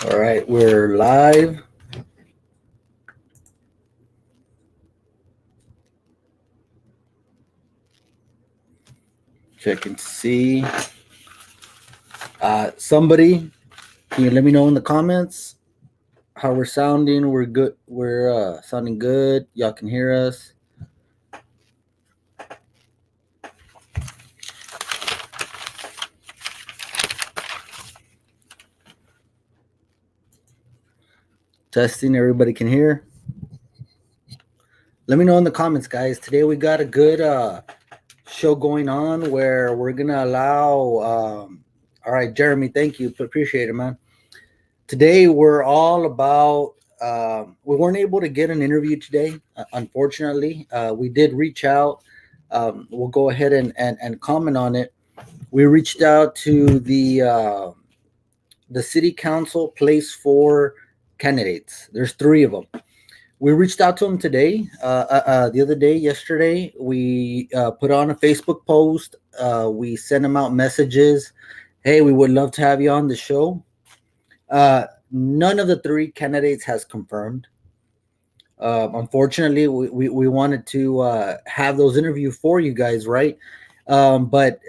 All right, we're live. Checking to see. Somebody, can you let me know in the comments how we're sounding? We're good. We're sounding good. Y'all can hear us. Testing. Everybody can hear. Let me know in the comments, guys. Today we got a good show going on where we're gonna allow. All right, Jeremy. Thank you. Appreciate it, man. Today we're all about we weren't able to get an interview today, unfortunately. We did reach out. We'll go ahead and comment on it. We reached out to the city council place for candidates. There's three of them. We reached out to them today. The other day, yesterday, we put on a Facebook post. We sent them out messages. Hey, we would love to have you on the show. None of the three candidates has confirmed. Unfortunately, we wanted to have those interviews for you guys, right? But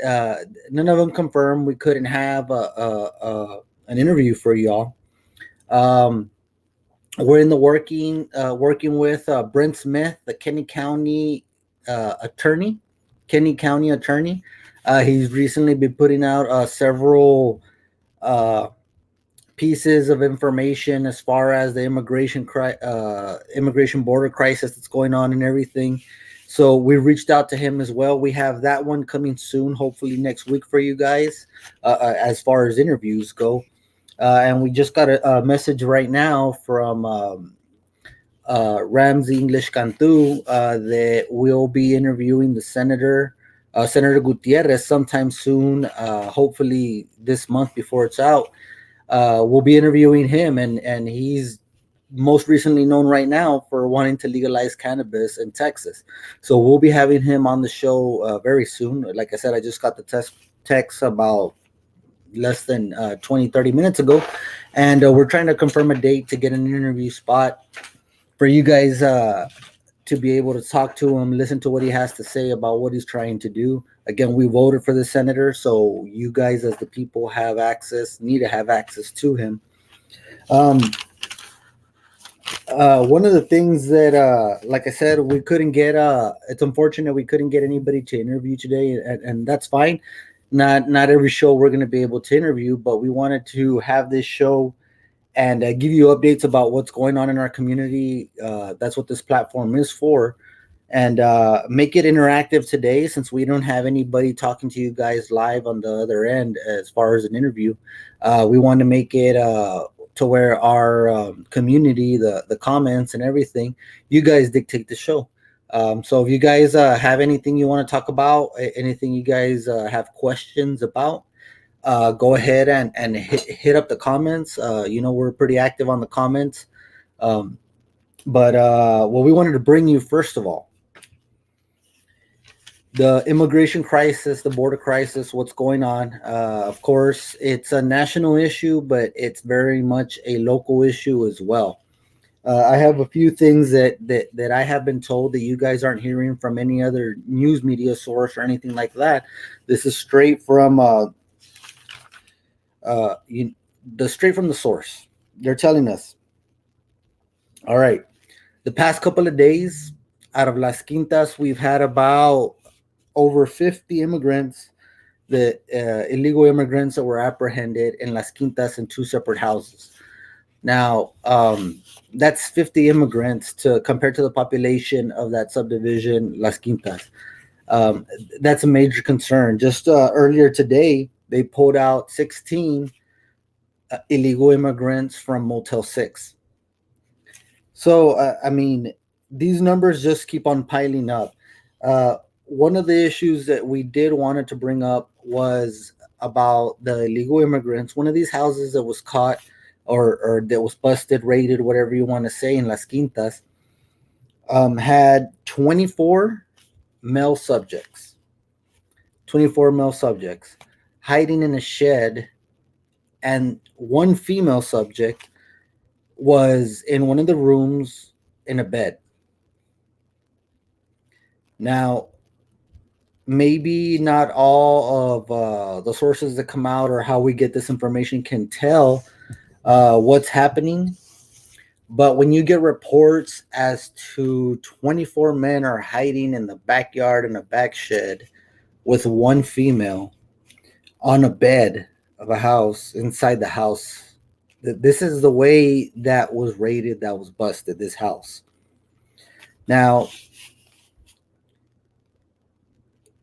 none of them confirmed. We couldn't have an interview for y'all. Um, we're in the working with Brent Smith, the attorney, Kenny County attorney. He's recently been putting out several uh, pieces of information as far as the immigration border crisis that's going on and everything. So we reached out to him as well. We have that one coming soon, hopefully next week for you guys, as far as interviews go. And we just got a message right now from Ramsey English Cantu that we'll be interviewing the senator, Senator Gutierrez, sometime soon. Hopefully this month before it's out. We'll be interviewing him, and he's most recently known right now for wanting to legalize cannabis in Texas. So we'll be having him on the show very soon. Like I said, I just got the text about less than 20, 30 minutes ago, and we're trying to confirm a date to get an interview spot for you guys to be able to talk to him, listen to what he has to say about what he's trying to do. Again, we voted for the senator, so you guys, as the people, need to have access to him. Um, one of the things that, like I said, we couldn't get. It's unfortunate we couldn't get anybody to interview today, and that's fine. Not every show we're going to be able to interview, but we wanted to have this show and give you updates about what's going on in our community. That's what this platform is for. And make it interactive today, since we don't have anybody talking to you guys live on the other end as far as an interview. We want to make it to where our community, the comments and everything, you guys dictate the show. So if you guys have anything you want to talk about, anything you guys have questions about, go ahead and hit up the comments. We're pretty active on the comments. But what we wanted to bring you, first of all, the immigration crisis, the border crisis, what's going on. Of course, it's a national issue, but it's very much a local issue as well. I have a few things that I have been told that you guys aren't hearing from any other news media source or anything like that. This is straight from uh, you, straight from the source. They're telling us, all right, the past couple of days out of Las Quintas, we've had about over 50 immigrants, the illegal immigrants that were apprehended in Las Quintas in two separate houses. Now, that's 50 immigrants to compared to the population of that subdivision, Las Quintas. That's a major concern. Just earlier today, they pulled out 16 illegal immigrants from Motel 6. So, these numbers just keep on piling up. One of the issues that we did wanted to bring up was about the illegal immigrants. One of these houses that was caught or that was busted, raided, whatever you want to say, in Las Quintas, had 24 male subjects. 24 male subjects hiding in a shed and one female subject was in one of the rooms in a bed. Now, maybe not all of the sources that come out or how we get this information can tell what's happening. But when you get reports as to 24 men are hiding in the backyard in a back shed with one female on a bed of a house inside the house, this is the way that was raided, that was busted, this house. Now,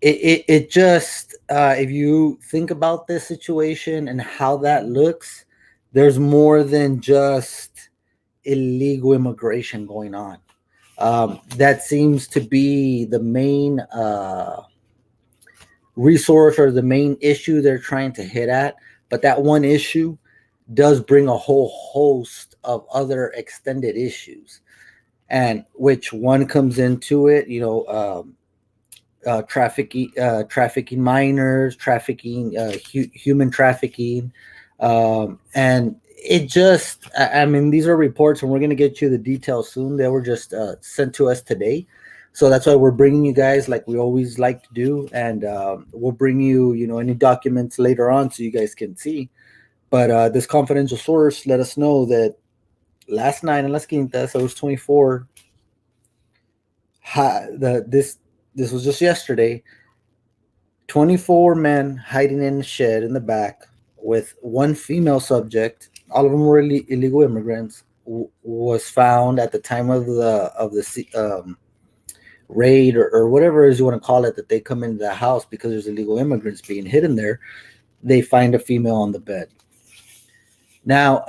it just, if you think about this situation and how that looks, there's more than just illegal immigration going on. That seems to be the main resource or the main issue they're trying to hit at. But that one issue does bring a whole host of other extended issues, and which one comes into it, trafficking minors, trafficking, human trafficking, and it just, I mean, these are reports, and we're going to get you the details soon. They were just sent to us today, so that's why we're bringing you guys like we always like to do, and we'll bring you, any documents later on so you guys can see. But this confidential source let us know that last night in Las Quintas, so it was 24. This was just yesterday. 24 men hiding in a shed in the back with one female subject. All of them were illegal immigrants. Was found at the time of the raid or whatever it is you want to call it, that they come into the house because there's illegal immigrants being hidden there. They find a female on the bed. Now,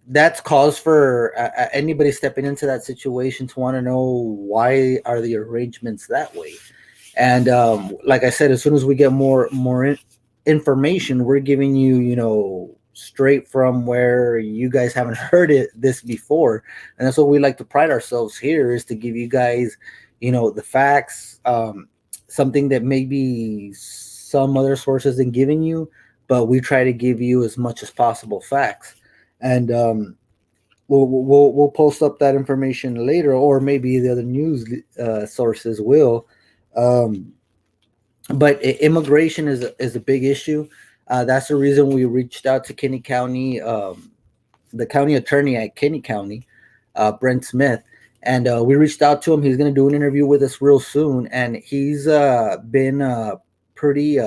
that's cause for anybody stepping into that situation to want to know, why are the arrangements that way? And like I said, as soon as we get more information, we're giving you, straight from where you guys haven't heard this before. And that's what we like to pride ourselves here, is to give you guys, the facts, something that maybe some other sources than giving you, but we try to give you as much as possible facts. And we'll post up that information later, or maybe the other news sources will. But immigration is a big issue. That's the reason we reached out to Kinney County, the county attorney at Kinney County, Brent Smith, and we reached out to him. He's going to do an interview with us real soon, and he's been pretty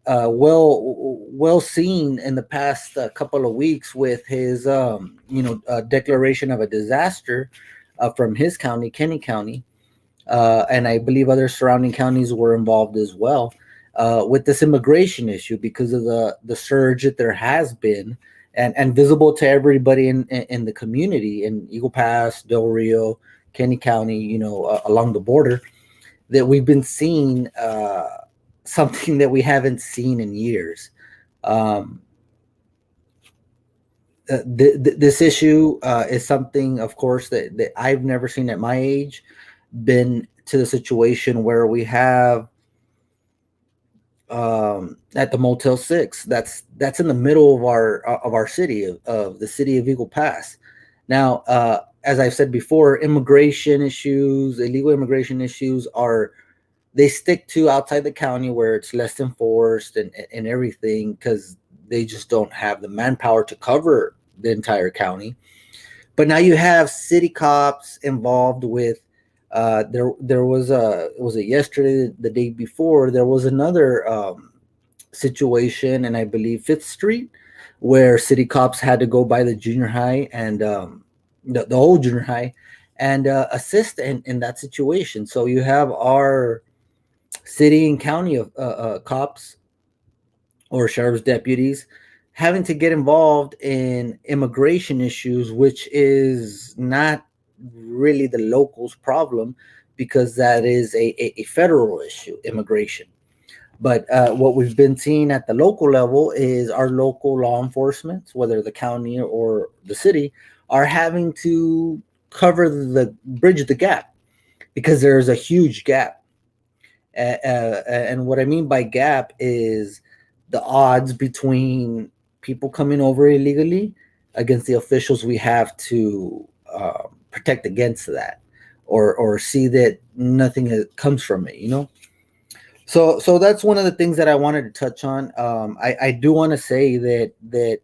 well seen in the past couple of weeks with his declaration of a disaster from his county, Kinney County. And I believe other surrounding counties were involved as well with this immigration issue, because of the surge that there has been, and visible to everybody in the community in Eagle Pass, Del Rio, Kinney County, along the border, that we've been seeing something that we haven't seen in years. This issue is something, of course, that I've never seen at my age, been to the situation where we have at the Motel 6. That's in the middle of our city, of the city of Eagle Pass. Now, as I've said before, immigration issues, illegal immigration issues, they stick to outside the county where it's less enforced and everything, because they just don't have the manpower to cover the entire county. But now you have city cops involved with. There was it yesterday, the day before, there was another situation, and I believe 5th Street, where city cops had to go by the junior high and the old junior high and assist in that situation. So you have our city and county of cops or sheriff's deputies having to get involved in immigration issues, which is not really the locals' problem, because that is a federal issue, immigration. But what we've been seeing at the local level is our local law enforcement, whether the county or the city, are having to bridge the gap, because there's a huge gap. And what I mean by gap is the odds between people coming over illegally against the officials we have to protect against that, or see that nothing comes from it. So that's one of the things that I wanted to touch on. I do want to say that the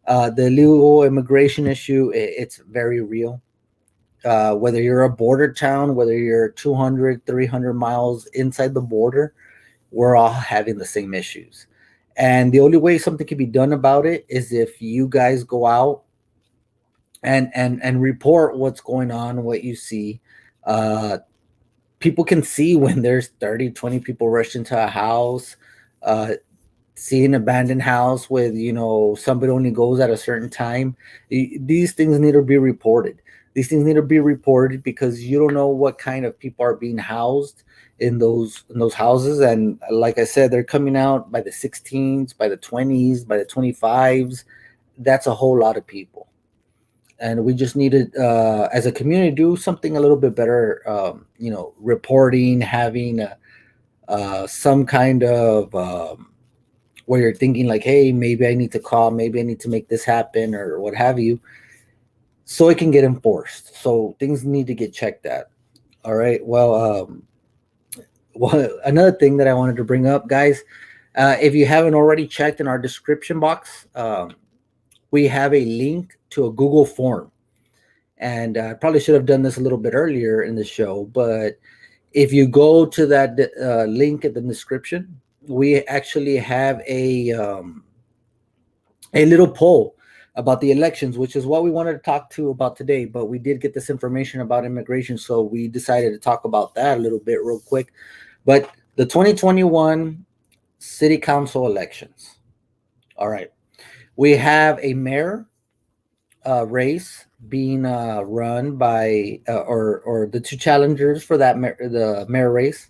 illegal immigration issue, it's very real. Whether you're a border town, whether you're 200, 300 miles inside the border, we're all having the same issues. And the only way something can be done about it is if you guys go out and report what's going on, what you see. Uh, People can see when there's 30, 20 people rush into a house, uh, see an abandoned house with somebody only goes at a certain time. These things need to be reported. These things need to be reported because you don't know what kind of people are being housed in those houses. And like I said, they're coming out by the 16s, by the 20s, by the 25s. That's a whole lot of people, and we just needed, as a community, do something a little bit better. Reporting, having some kind of, where you're thinking like, hey, maybe I need to call, maybe I need to make this happen, or what have you, so it can get enforced. So things need to get checked at. All right. Well, another thing that I wanted to bring up, guys, if you haven't already checked in our description box, we have a link to a Google form. And I probably should have done this a little bit earlier in the show, but if you go to that link in the description, we actually have a little poll about the elections, which is what we wanted to talk to about today. But we did get this information about immigration, so we decided to talk about that a little bit real quick. But the 2021 city council elections. All right, we have a mayor race being run by, or the two challengers for the mayor race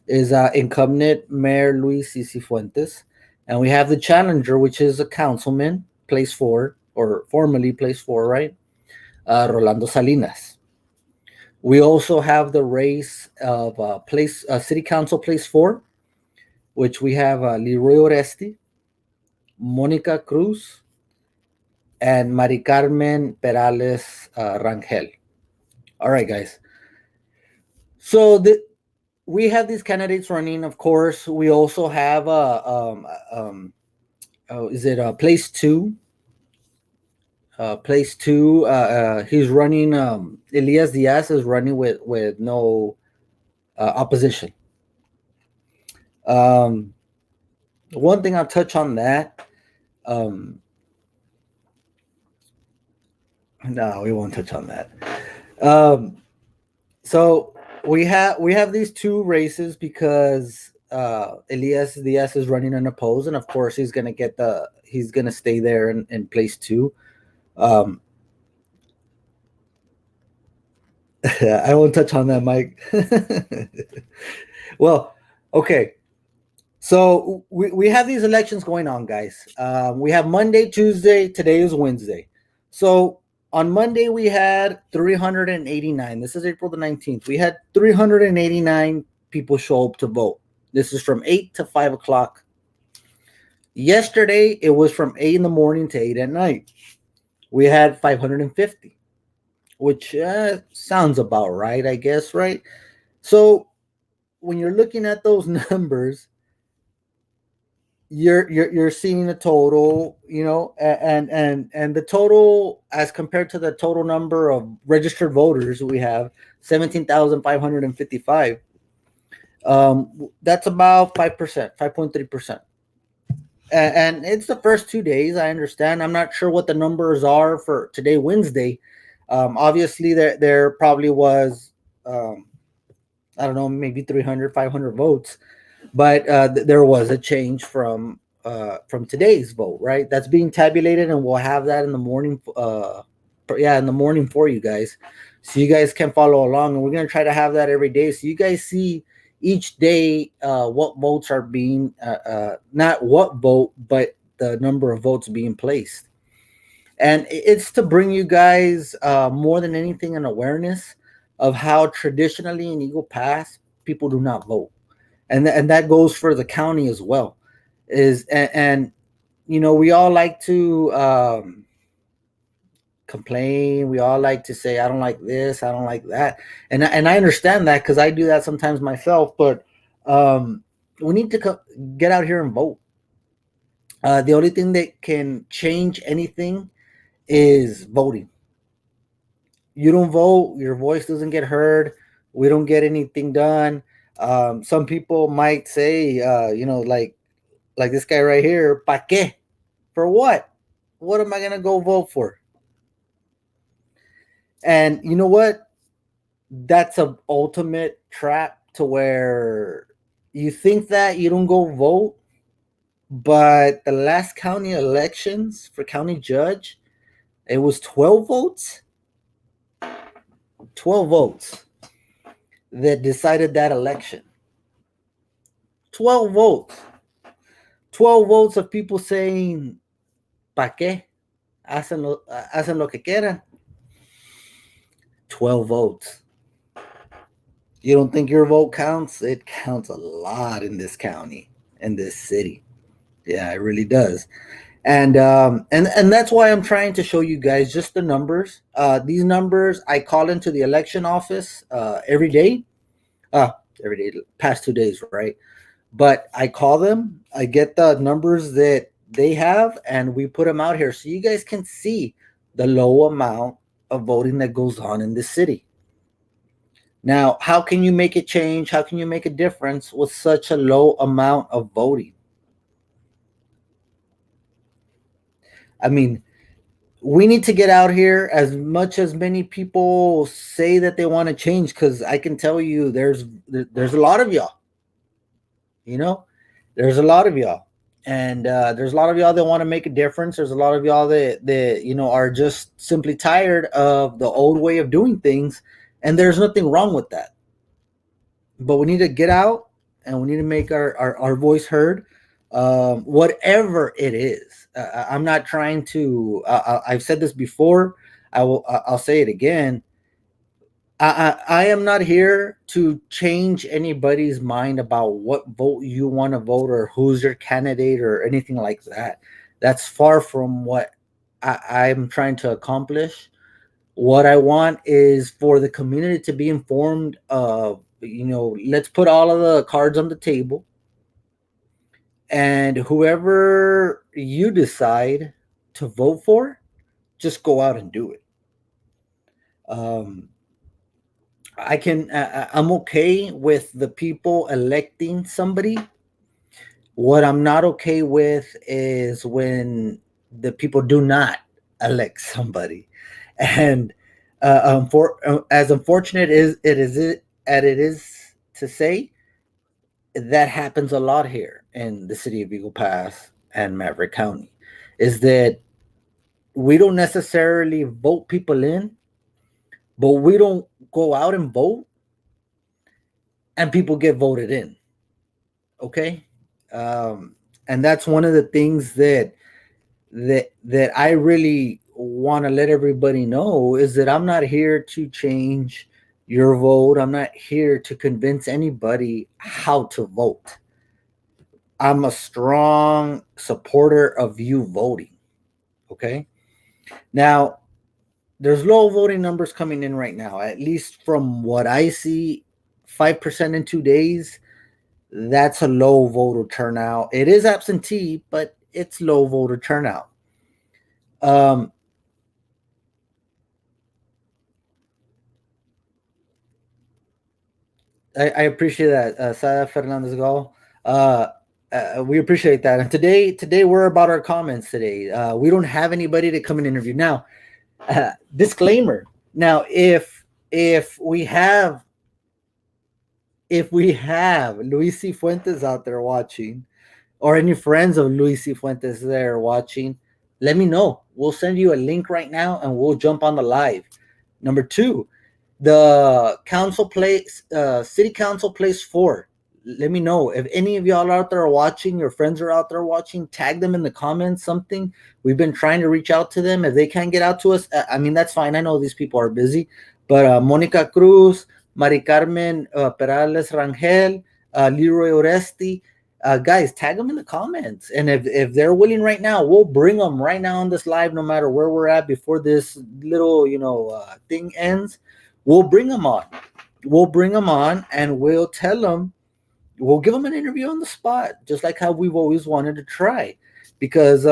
is incumbent Mayor Luis Cifuentes, and we have the challenger, which is a councilman, place four, or formerly place four, right? Rolando Salinas. We also have the race of city council place four, which we have Leroy Oresti, Monica Cruz, and Mari Carmen Perales Rangel. All right, guys. So we have these candidates running. Of course, we also have is it place two? Place two. He's running. Elias Diaz is running with no opposition. One thing I'll touch on that. No, we won't touch on that. So we have these two races because Elias Diaz is running unopposed, and of course he's gonna stay there in place two. I won't touch on that, Mike. Well, okay. So we have these elections going on, guys. We have Monday, Tuesday. Today is Wednesday. So on Monday, we had 389. This is April the 19th. We had 389 people show up to vote. This is from 8 to 5 o'clock. Yesterday, it was from 8 in the morning to 8 at night. We had 550, which sounds about right, I guess, right? So when you're looking at those numbers, you're seeing the total, and the total as compared to the total number of registered voters we have 17,555. That's about 5%, 5.3%. And it's the first 2 days. I understand. I'm not sure what the numbers are for today, Wednesday. Obviously, there probably was, I don't know, maybe 300, 500 votes. But there was a change from today's vote, right? That's being tabulated, and we'll have that in the morning. In the morning for you guys, so you guys can follow along. And we're gonna try to have that every day, so you guys see each day what votes are being, not what vote, but the number of votes being placed. And it's to bring you guys more than anything an awareness of how traditionally in Eagle Pass people do not vote. And that goes for the county as well. And we all like to complain. We all like to say, I don't like this, I don't like that. And I understand that because I do that sometimes myself. But um, we need to get out here and vote. The only thing that can change anything is voting. You don't vote, your voice doesn't get heard. We don't get anything done. Some people might say, like this guy right here, ¿pa qué? For what? What am I gonna go vote for? And you know what? That's a ultimate trap to where you think that you don't go vote, but the last county elections for county judge, it was 12 votes. 12 votes that decided that election. 12 votes. 12 votes of people saying, ¿pa qué? Hacen lo que quieran. 12 votes. You don't think your vote counts? It counts a lot in this county, in this city. Yeah, it really does. And that's why I'm trying to show you guys just the numbers. These numbers I call into the election office every day. Every day, past 2 days, right? But I call them. I get the numbers that they have, and we put them out here so you guys can see the low amount of voting that goes on in this city. Now, how can you make it change? How can you make a difference with such a low amount of voting? I mean, we need to get out here as much as many people say that they want to change, because I can tell you there's a lot of y'all. You know, there's a lot of y'all, and there's a lot of y'all that want to make a difference. There's a lot of y'all that are just simply tired of the old way of doing things, and there's nothing wrong with that. But we need to get out and we need to make our voice heard, whatever it is. I'm not trying to. I've said this before. I'll say it again. I am not here to change anybody's mind about what vote you want to vote or who's your candidate or anything like that. That's far from what I'm trying to accomplish. What I want is for the community to be informed of, let's put all of the cards on the table, and whoever you decide to vote for, just go out and do it. Um, I'm okay with the people electing somebody. What I'm not okay with is when the people do not elect somebody. And as unfortunate as it is to say, that happens a lot here in the city of Eagle Pass and Maverick County, is that we don't necessarily vote people in, but we don't go out and vote, and people get voted in. Okay. And that's one of the things that I really want to let everybody know, is that I'm not here to change your vote. I'm not here to convince anybody how to vote. I'm a strong supporter of you voting. Okay. Now, there's low voting numbers coming in right now, at least from what I see. 5% in 2 days. That's a low voter turnout. It is absentee, but it's low voter turnout. Um, I appreciate that, Sada Fernandez Gall. We appreciate that. And today we're about our comments. Today, we don't have anybody to come and interview. Now, disclaimer. Now, if we have Luis C. Fuentes out there watching, or any friends of Luis C. Fuentes there watching, let me know. We'll send you a link right now and we'll jump on the live. Number two, the city council place 4. Let me know if any of y'all out there are watching, your friends are out there watching, tag them in the comments, something. We've been trying to reach out to them. If they can't get out to us, I mean, that's fine. I know these people are busy, but Monica Cruz, Mari Carmen Perales Rangel, Leroy Oresti, guys, tag them in the comments. And if they're willing right now, we'll bring them right now on this live, no matter where we're at before this little, thing ends. We'll bring them on. We'll bring them on and we'll tell them, we'll give them an interview on the spot, just like how we've always wanted to try. Because,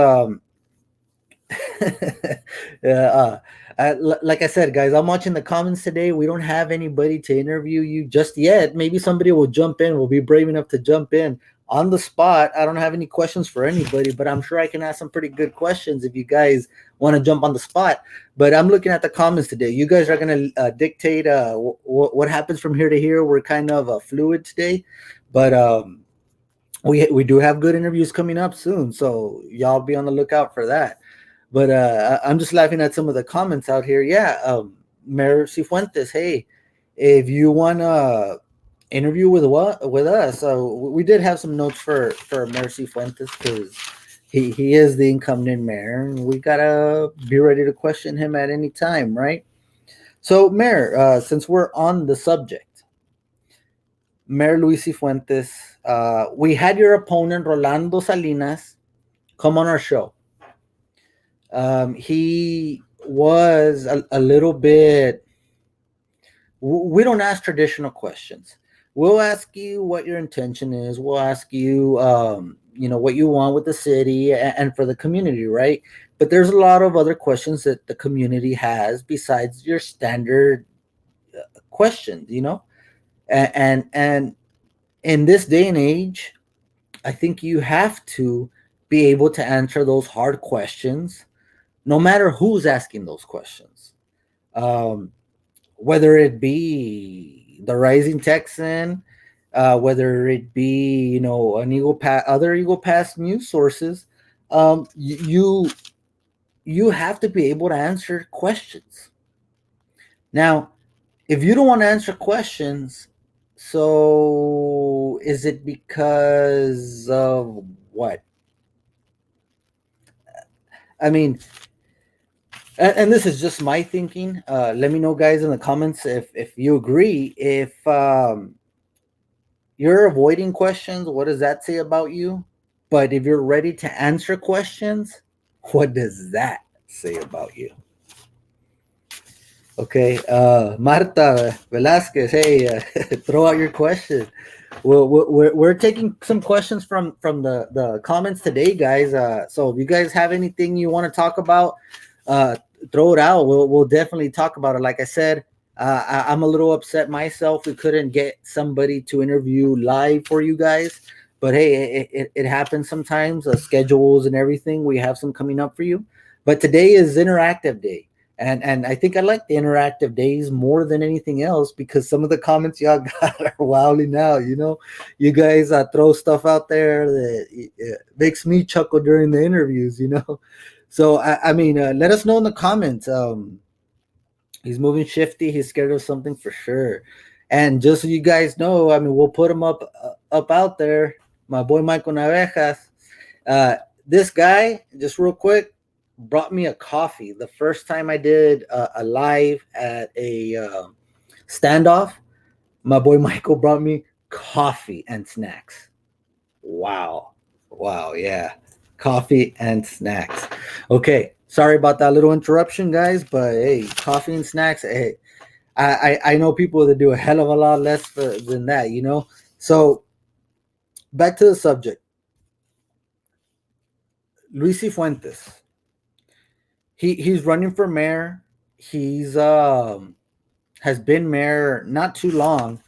yeah, like I said, guys, I'm watching the comments today. We don't have anybody to interview you just yet. Maybe somebody will jump in. We'll be brave enough to jump in on the spot. I don't have any questions for anybody, but I'm sure I can ask some pretty good questions if you guys want to jump on the spot. But I'm looking at the comments today. You guys are going to dictate what happens from here to here. We're kind of fluid today, but we do have good interviews coming up soon, so y'all be on the lookout for that. But I'm just laughing at some of the comments out here. Yeah, Mayor Cifuentes, hey, if you want to interview with us, we did have some notes for Mayor Cifuentes, because he is the incumbent mayor, and we gotta be ready to question him at any time, right? So, Mayor, since we're on the subject, Mayor Luis Cifuentes, we had your opponent Rolando Salinas come on our show. He was a little bit. We don't ask traditional questions. We'll ask you what your intention is. We'll ask you, what you want with the city and for the community, right? But there's a lot of other questions that the community has besides your standard questions, and in this day and age, I think you have to be able to answer those hard questions, no matter who's asking those questions. Whether it be the Rising Texan, whether it be an Eagle Pass, other Eagle Pass news sources, you have to be able to answer questions. Now, if you don't want to answer questions, so is it because of what? I mean, and this is just my thinking. Let me know, guys, in the comments if you agree. If you're avoiding questions, what does that say about you? But if you're ready to answer questions, what does that say about you? Okay, Marta Velasquez, hey, throw out your question. We're taking some questions from the comments today, guys. So if you guys have anything you want to talk about, throw it out. We'll definitely talk about it. Like I said, I'm a little upset myself. We couldn't get somebody to interview live for you guys, but hey, it happens sometimes. Schedules and everything. We have some coming up for you, but today is interactive day. And I think I like the interactive days more than anything else, because some of the comments y'all got are wilding out. You guys throw stuff out there that makes me chuckle during the interviews. So I mean, let us know in the comments. He's moving shifty. He's scared of something for sure. And just so you guys know, I mean, we'll put him up out there. My boy Michael Navejas. This guy, just real quick, brought me a coffee. The first time I did a live at a standoff, my boy Michael brought me coffee and snacks. Wow, yeah, coffee and snacks. Okay, sorry about that little interruption, guys, but hey, coffee and snacks. Hey, I know people that do a hell of a lot less than that, So back to the subject. Luis Cifuentes. He's running for mayor. He's has been mayor not too long.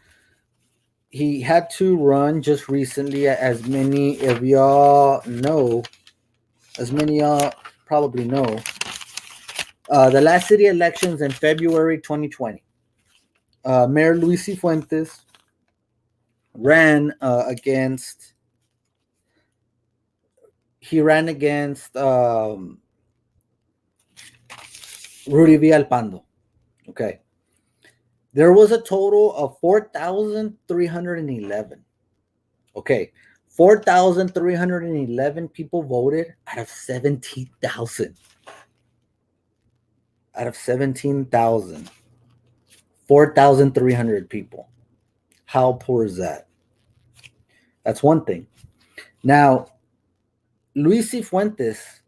He had to run just recently, as many of y'all know, as many y'all probably know. The last city elections in February 2020. Mayor Luis Cifuentes ran against. He ran against Rudy Villalpando. Okay. There was a total of 4,311. Okay. 4,311 people voted out of 17,000. Out of 17,000. 4,300 people. How poor is that? That's one thing. Now, Luis Cifuentes,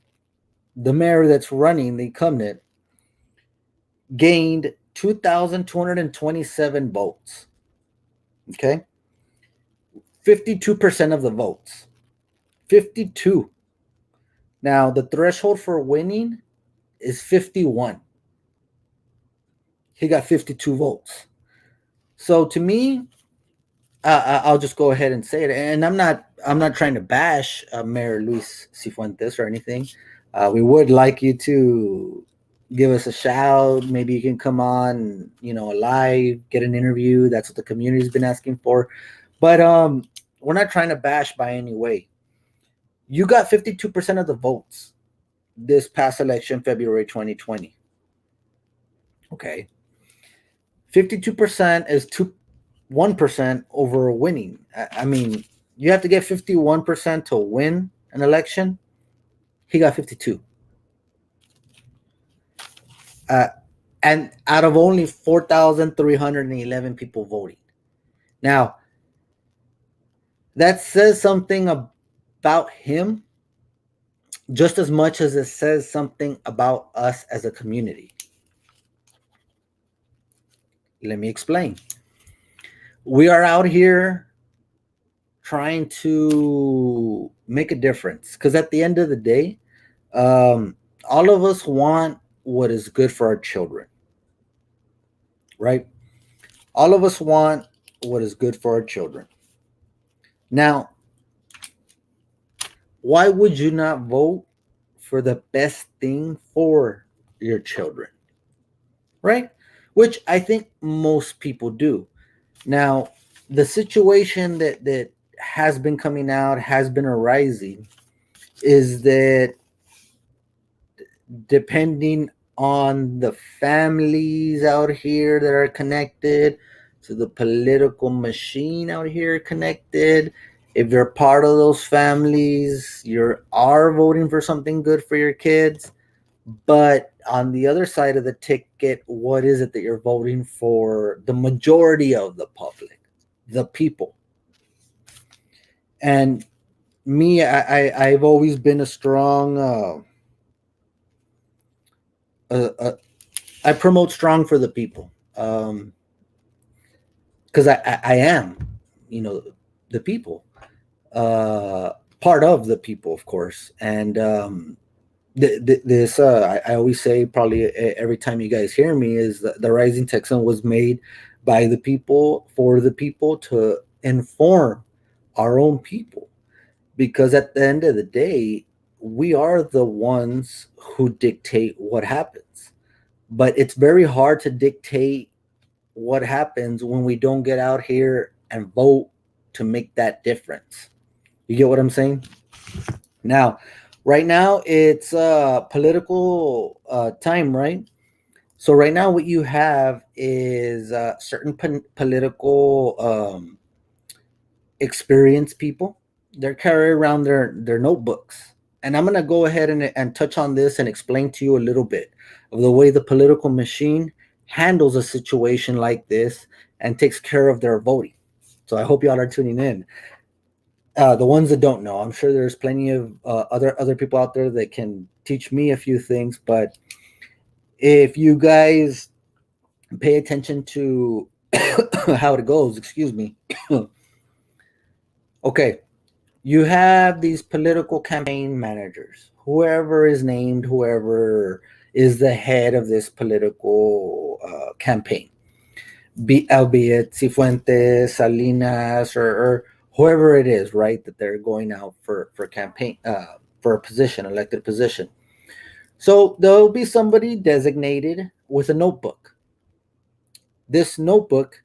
the mayor that's running the incumbent, gained 2,227 votes. Okay. 52% of the votes. 52. Now, the threshold for winning is 51. He got 52 votes. So to me, I'll just go ahead and say it. And I'm not trying to bash Mayor Luis Cifuentes or anything. We would like you to give us a shout. Maybe you can come on, live, get an interview. That's what the community's been asking for. But we're not trying to bash by any way. You got 52% of the votes this past election, February 2020. Okay. 52% is 1% over winning. I mean, you have to get 51% to win an election. He got 52. And out of only 4,311 people voting. Now, that says something about him just as much as it says something about us as a community. Let me explain. We are out here trying to make a difference because at the end of the day, all of us want what is good for our children, right? All of us want what is good for our children. Now, why would you not vote for the best thing for your children, right? Which I think most people do. Now, the situation that has been coming out, has been arising, is that depending on the families out here that are connected to the political machine out here connected, if you're part of those families, you are voting for something good for your kids. But on the other side of the ticket, what is it that you're voting for? The majority of the public, the people. And me, I've always been a strong I promote strong for the people, because I am, the people, part of the people, of course. And this I always say, probably every time you guys hear me, is that the Rising Texan was made by the people for the people to inform our own people, because at the end of the day, we are the ones who dictate what happens. But it's very hard to dictate what happens when we don't get out here and vote to make that difference. You get what I'm saying? Now, right now it's political time, right? So right now what you have is certain political experienced people. They're carrying around their notebooks. And I'm going to go ahead and touch on this and explain to you a little bit of the way the political machine handles a situation like this and takes care of their voting. So I hope y'all are tuning in. The ones that don't know, I'm sure there's plenty of other people out there that can teach me a few things. But if you guys pay attention to how it goes, excuse me. Okay, you have these political campaign managers, whoever is named, whoever is the head of this political campaign, albeit Cifuentes, Salinas, or whoever it is, right, that they're going out for campaign, for a position, elected position. So there'll be somebody designated with a notebook. This notebook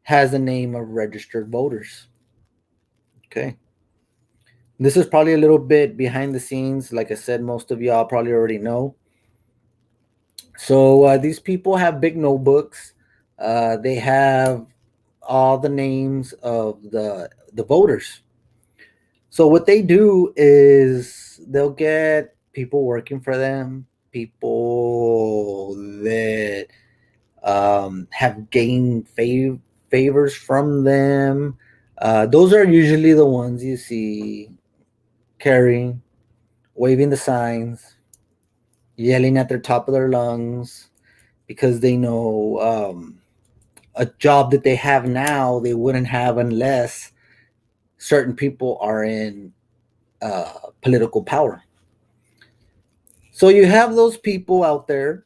has the name of registered voters. Okay. This is probably a little bit behind the scenes. Like I said, most of y'all probably already know. So these people have big notebooks. They have all the names of the voters. So what they do is they'll get people working for them, people that have gained favors from them. Those are usually the ones you see carrying, waving the signs, yelling at the top of their lungs because they know a job that they have now they wouldn't have unless certain people are in political power. So you have those people out there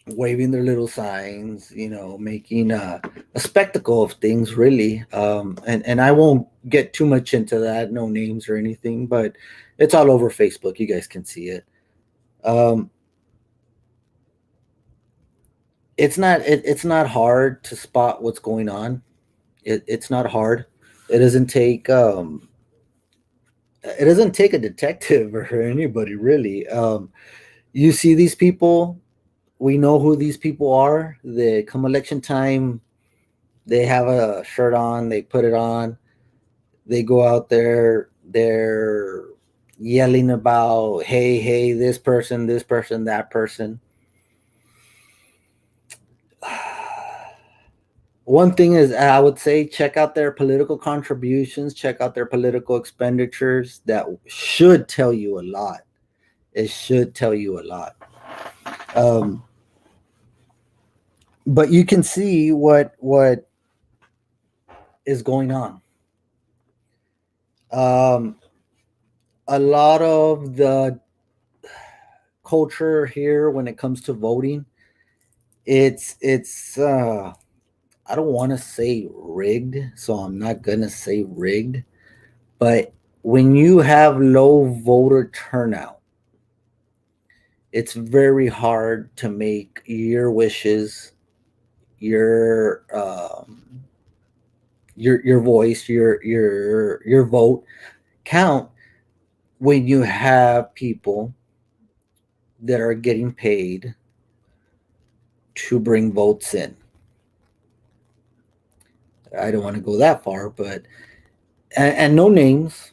waving their little signs, making a spectacle of things, really. And I won't get too much into that, no names or anything, but it's all over Facebook. You guys can see it. Um, it's not hard to spot what's going on. It's not hard. It doesn't take it doesn't take a detective or anybody, really. You see these people, we know who these people are. They come election time, they have a shirt on, they put it on, they go out there, they're yelling about, hey, this person, that person. One thing is, I would say, check out their political contributions, check out their political expenditures. That should tell you a lot. It should tell you a lot. Um, but you can see what is going on. Um, a lot of the culture here when it comes to voting, it's I don't want to say rigged, so I'm not gonna say rigged. But when you have low voter turnout, it's very hard to make your wishes, your your voice, your vote count when you have people that are getting paid to bring votes in. I don't want to go that far, but and no names.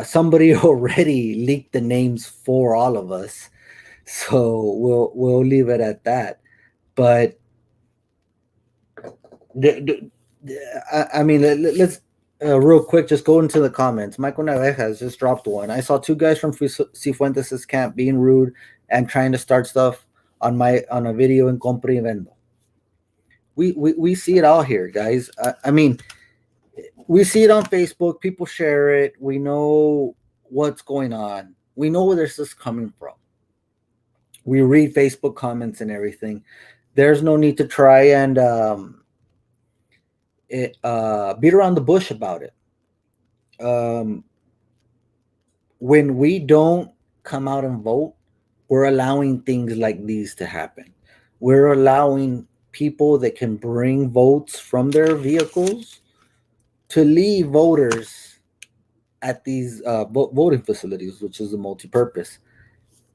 Somebody already leaked the names for all of us, so we'll leave it at that. But I mean, let's real quick just go into the comments. Michael Navejas just dropped one. I saw two guys from Cifuentes' camp being rude and trying to start stuff on a video in Compre y Vendo. We see it all here, guys. I mean, we see it on Facebook. People share it. We know what's going on. We know where this is coming from. We read Facebook comments and everything. There's no need to try and beat around the bush about it. When we don't come out and vote, we're allowing things like these to happen. We're allowing people that can bring votes from their vehicles to leave voters at these voting facilities, which is a multi-purpose.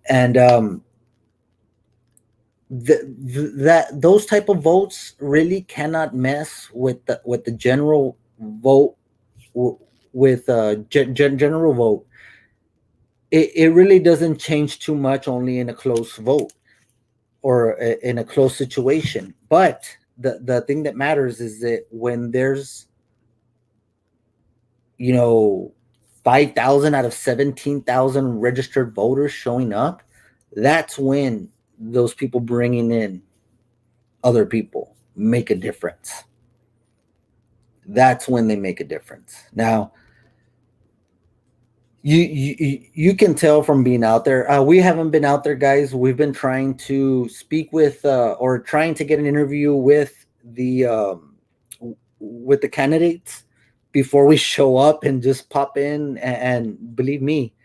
And that those type of votes really cannot mess with the general vote, with general vote. It really doesn't change too much, only in a close vote or in a close situation. But the thing that matters is that when there's 5,000 out of 17,000 registered voters showing up, that's when those people bringing in other people make a difference. That's when they make a difference. Now, you can tell from being out there. We haven't been out there, guys. We've been trying to speak with or trying to get an interview with the candidates before we show up and just pop in. And believe me,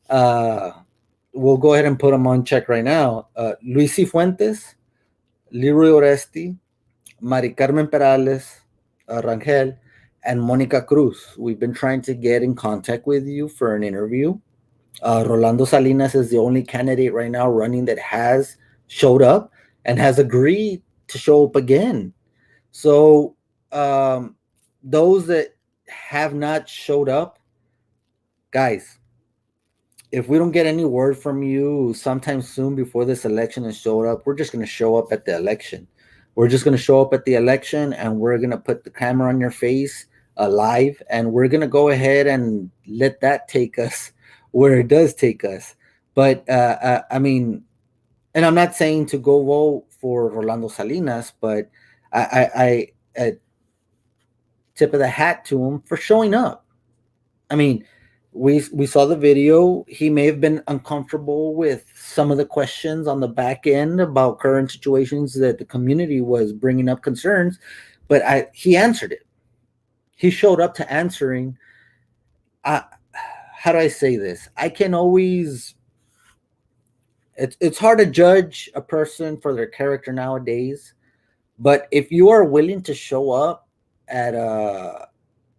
we'll go ahead and put them on check right now. Luis Cifuentes, Leroy Oresti, Mari Carmen Perales, Rangel, and Monica Cruz. We've been trying to get in contact with you for an interview. Rolando Salinas is the only candidate right now running that has showed up and has agreed to show up again. So those that have not showed up, guys, if we don't get any word from you sometime soon before this election and showed up, we're just going to show up at the election. We're just going to show up at the election and we're going to put the camera on your face live, and we're gonna go ahead and let that take us where it does take us. But I mean, and I'm not saying to go vote for Rolando Salinas, but I tip of the hat to him for showing up. I mean, we saw the video. He may have been uncomfortable with some of the questions on the back end about current situations that the community was bringing up concerns, but he answered it. He showed up to answering. How do I say this? I can always. It's hard to judge a person for their character nowadays, but if you are willing to show up at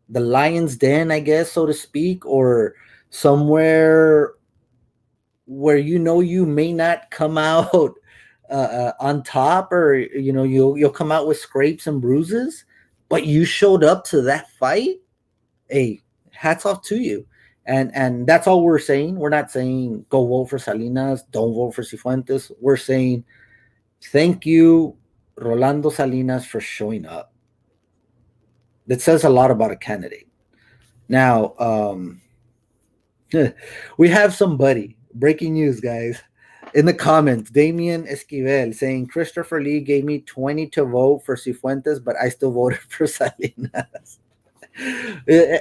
the lion's den, I guess, so to speak, or somewhere where you may not come out on top, or you'll come out with scrapes and bruises, but you showed up to that fight. Hey, hats off to you. And that's all we're saying. We're not saying go vote for Salinas, don't vote for Cifuentes. We're saying thank you, Rolando Salinas, for showing up. That says a lot about a candidate. Now, we have somebody, breaking news, guys, in the comments. Damien Esquivel saying Christopher Lee gave me 20 to vote for Cifuentes, but I still voted for Salinas.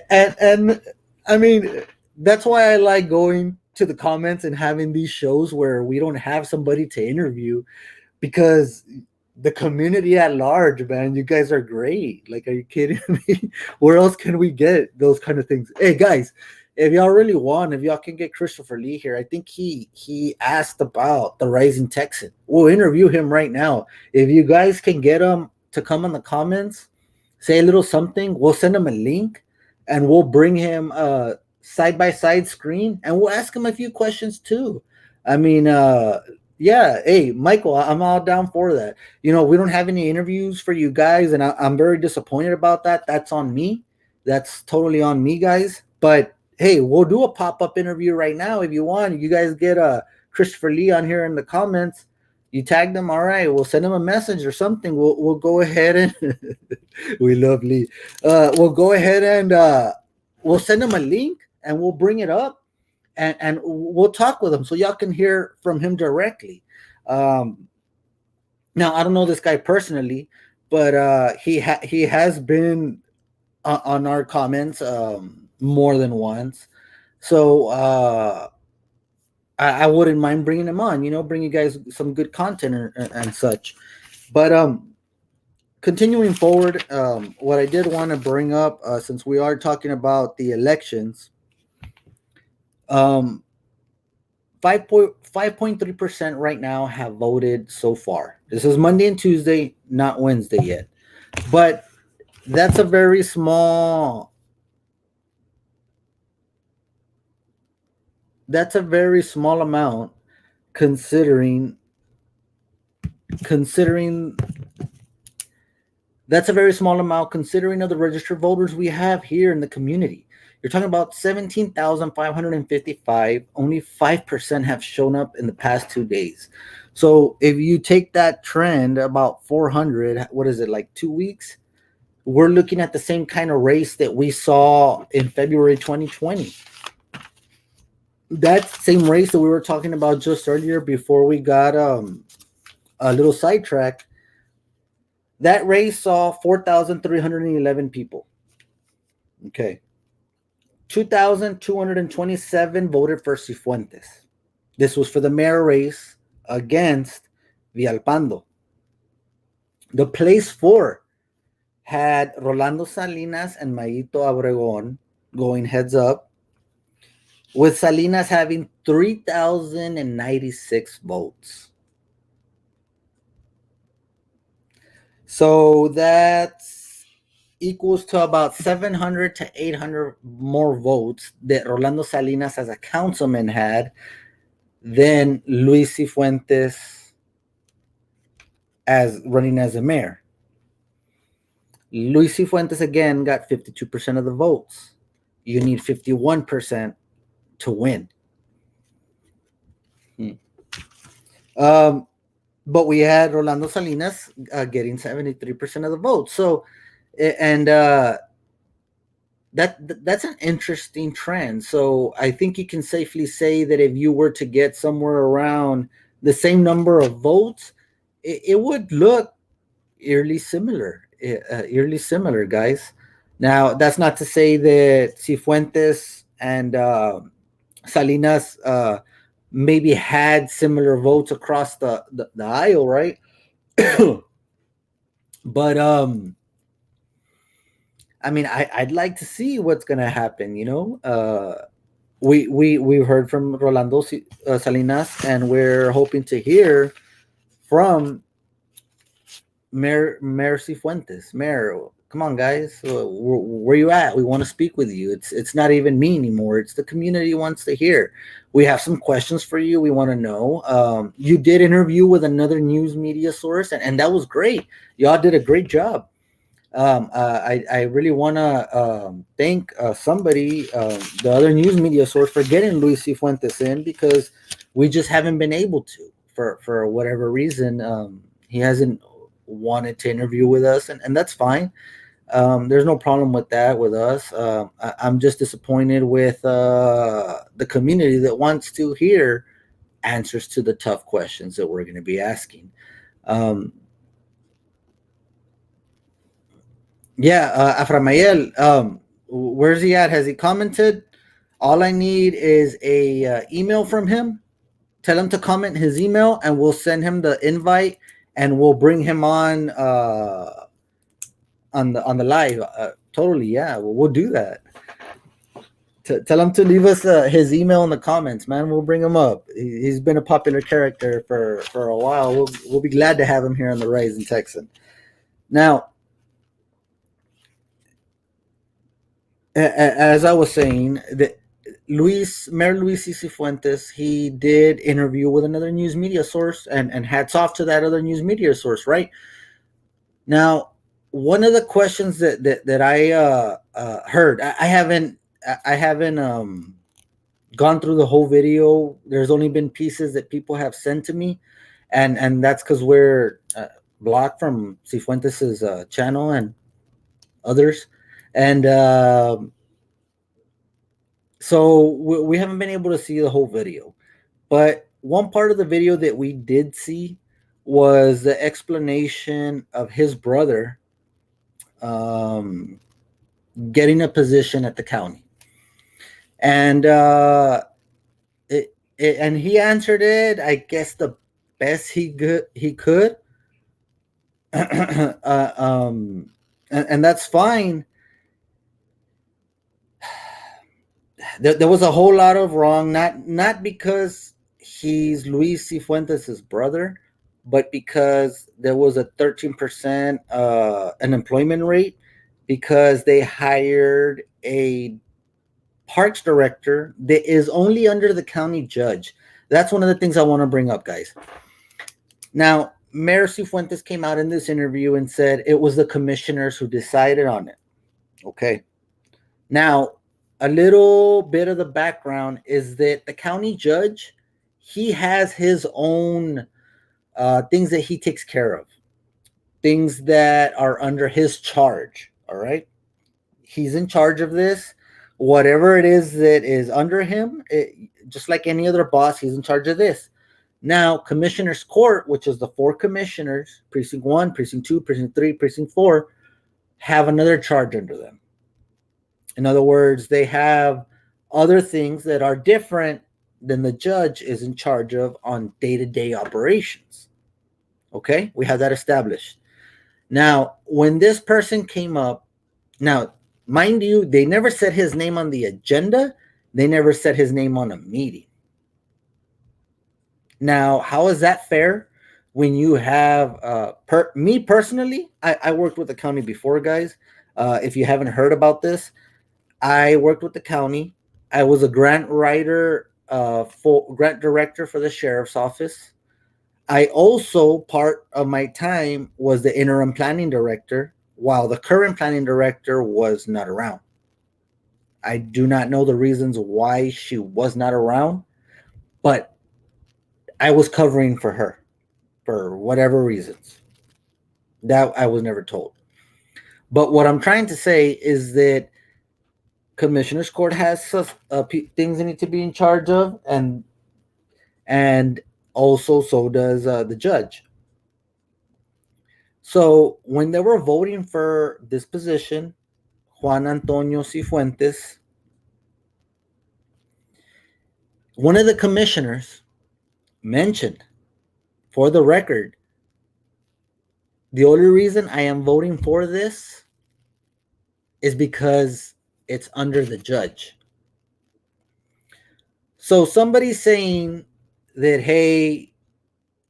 and I mean, that's why I like going to the comments and having these shows where we don't have somebody to interview, because the community at large, man, you guys are great. Like, are you kidding me? Where else can we get those kind of things? Hey, guys, if y'all really want, if y'all can get Christopher Lee here, I think he asked about the Rising Texan. We'll interview him right now. If you guys can get him to come in the comments, say a little something, we'll send him a link, and we'll bring him a side-by-side screen, and we'll ask him a few questions too. I mean, yeah, hey, Michael, I'm all down for that. We don't have any interviews for you guys, and I'm very disappointed about that. That's on me. That's totally on me, guys. But hey, we'll do a pop-up interview right now if you want. You guys get Christopher Lee on here in the comments. You tag them, all right. We'll send them a message or something. We'll go ahead and we love Lee. We'll go ahead and we'll send them a link, and we'll bring it up, and we'll talk with him so y'all can hear from him directly. Now, I don't know this guy personally, but he has been on our comments more than once. So I wouldn't mind bringing him on, bring you guys some good content and such. But continuing forward, what I did want to bring up, since we are talking about the elections, 5.3% right now have voted so far. This is Monday and Tuesday, not Wednesday yet. But that's a very small amount considering that's a very small amount considering of the registered voters we have here in the community. You're talking about 17,555. Only 5% have shown up in the past 2 days. So if you take that trend, about 400, what is it, like 2 weeks? We're looking at the same kind of race that we saw in February 2020. That same race that we were talking about just earlier before we got a little sidetracked. That race saw 4,311 people. Okay. 2,227 voted for Cifuentes. This was for the mayor race against Villalpando. The place 4 had Rolando Salinas and Mayito Obregón going heads up, with Salinas having 3,096 votes. So that's equals to about 700 to 800 more votes that Rolando Salinas as a councilman had than Luis Cifuentes as running as a mayor. Luis Cifuentes again got 52% of the votes. You need 51% to win. But we had Rolando Salinas getting 73% of the votes. So, and that's an interesting trend. So I think you can safely say that if you were to get somewhere around the same number of votes, it would look eerily similar, guys. Now, that's not to say that Cifuentes and Salinas maybe had similar votes across the aisle, right? But I mean, I'd like to see what's gonna happen. We've heard from Rolando Salinas, and we're hoping to hear from Mayor Cifuentes. Mayor, come on, guys, where you at? We want to speak with you. It's not even me anymore. It's the community wants to hear. We have some questions for you. We want to know. You did interview with another news media source, and that was great. Y'all did a great job. I really want to thank somebody, the other news media source, for getting Luis Cifuentes in, because we just haven't been able to for whatever reason. He hasn't wanted to interview with us, and that's fine. There's no problem with that with us. I'm just disappointed with the community that wants to hear answers to the tough questions that we're going to be asking. Um, Yeah, Aframayel, where's he at? Has he commented? All I need is a email from him. Tell him to comment his email, and we'll send him the invite, and we'll bring him on the live. Totally, yeah, we'll do that. Tell him to leave us his email in the comments, man. We'll bring him up. He's been a popular character for a while. We'll be glad to have him here on the Rising Texan. Now, as I was saying, Mayor Luis Cifuentes, he did interview with another news media source, and hats off to that other news media source, right? Now, one of the questions that I heard, I haven't gone through the whole video. There's only been pieces that people have sent to me, and that's because we're blocked from Cifuentes' channel and others, and so we haven't been able to see the whole video. But one part of the video that we did see was the explanation of his brother um, getting a position at the county, and and he answered it, I guess, the best he could, and that's fine. There was a whole lot of wrong, not because he's Luis Cifuentes' brother, but because there was a 13% unemployment rate, because they hired a parks director that is only under the county judge. That's one of the things I want to bring up, guys. Now, Mayor Cifuentes came out in this interview and said it was the commissioners who decided on it. Okay. Now, a little bit of the background is that the county judge, he has his own things that he takes care of, things that are under his charge. All right. He's in charge of this. Whatever it is that is under him, just like any other boss, he's in charge of this. Now, Commissioner's Court, which is the four commissioners, Precinct 1, Precinct 2, Precinct 3, Precinct 4, have another charge under them. In other words, they have other things that are different than the judge is in charge of on day-to-day operations. Okay, we have that established. Now, when this person came up, now, mind you, they never said his name on the agenda. They never said his name on a meeting. Now, how is that fair when you have, me personally, I worked with the county before, guys. If you haven't heard about this, I worked with the county. I was a grant writer, for grant director for the sheriff's office. I also, part of my time, was the interim planning director while the current planning director was not around. I do not know the reasons why she was not around, but I was covering for her for whatever reasons. That I was never told. But what I'm trying to say is that Commissioner's Court has things they need to be in charge of, and also so does the judge. So when they were voting for this position, Juan Antonio Cifuentes, one of the commissioners mentioned, for the record, the only reason I am voting for this is because it's under the judge. So somebody's saying that, hey,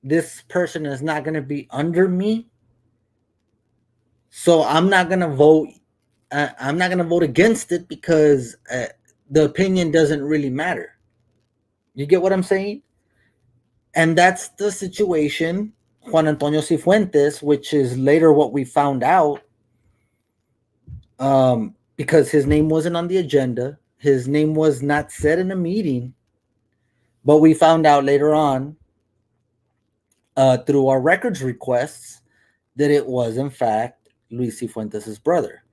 this person is not going to be under me, so I'm not going to vote. I'm not going to vote against it because the opinion doesn't really matter. You get what I'm saying? And that's the situation. Juan Antonio Cifuentes, which is later what we found out, because his name wasn't on the agenda. His name was not said in a meeting, but we found out later on through our records requests that it was, in fact, Luis Cifuentes' brother.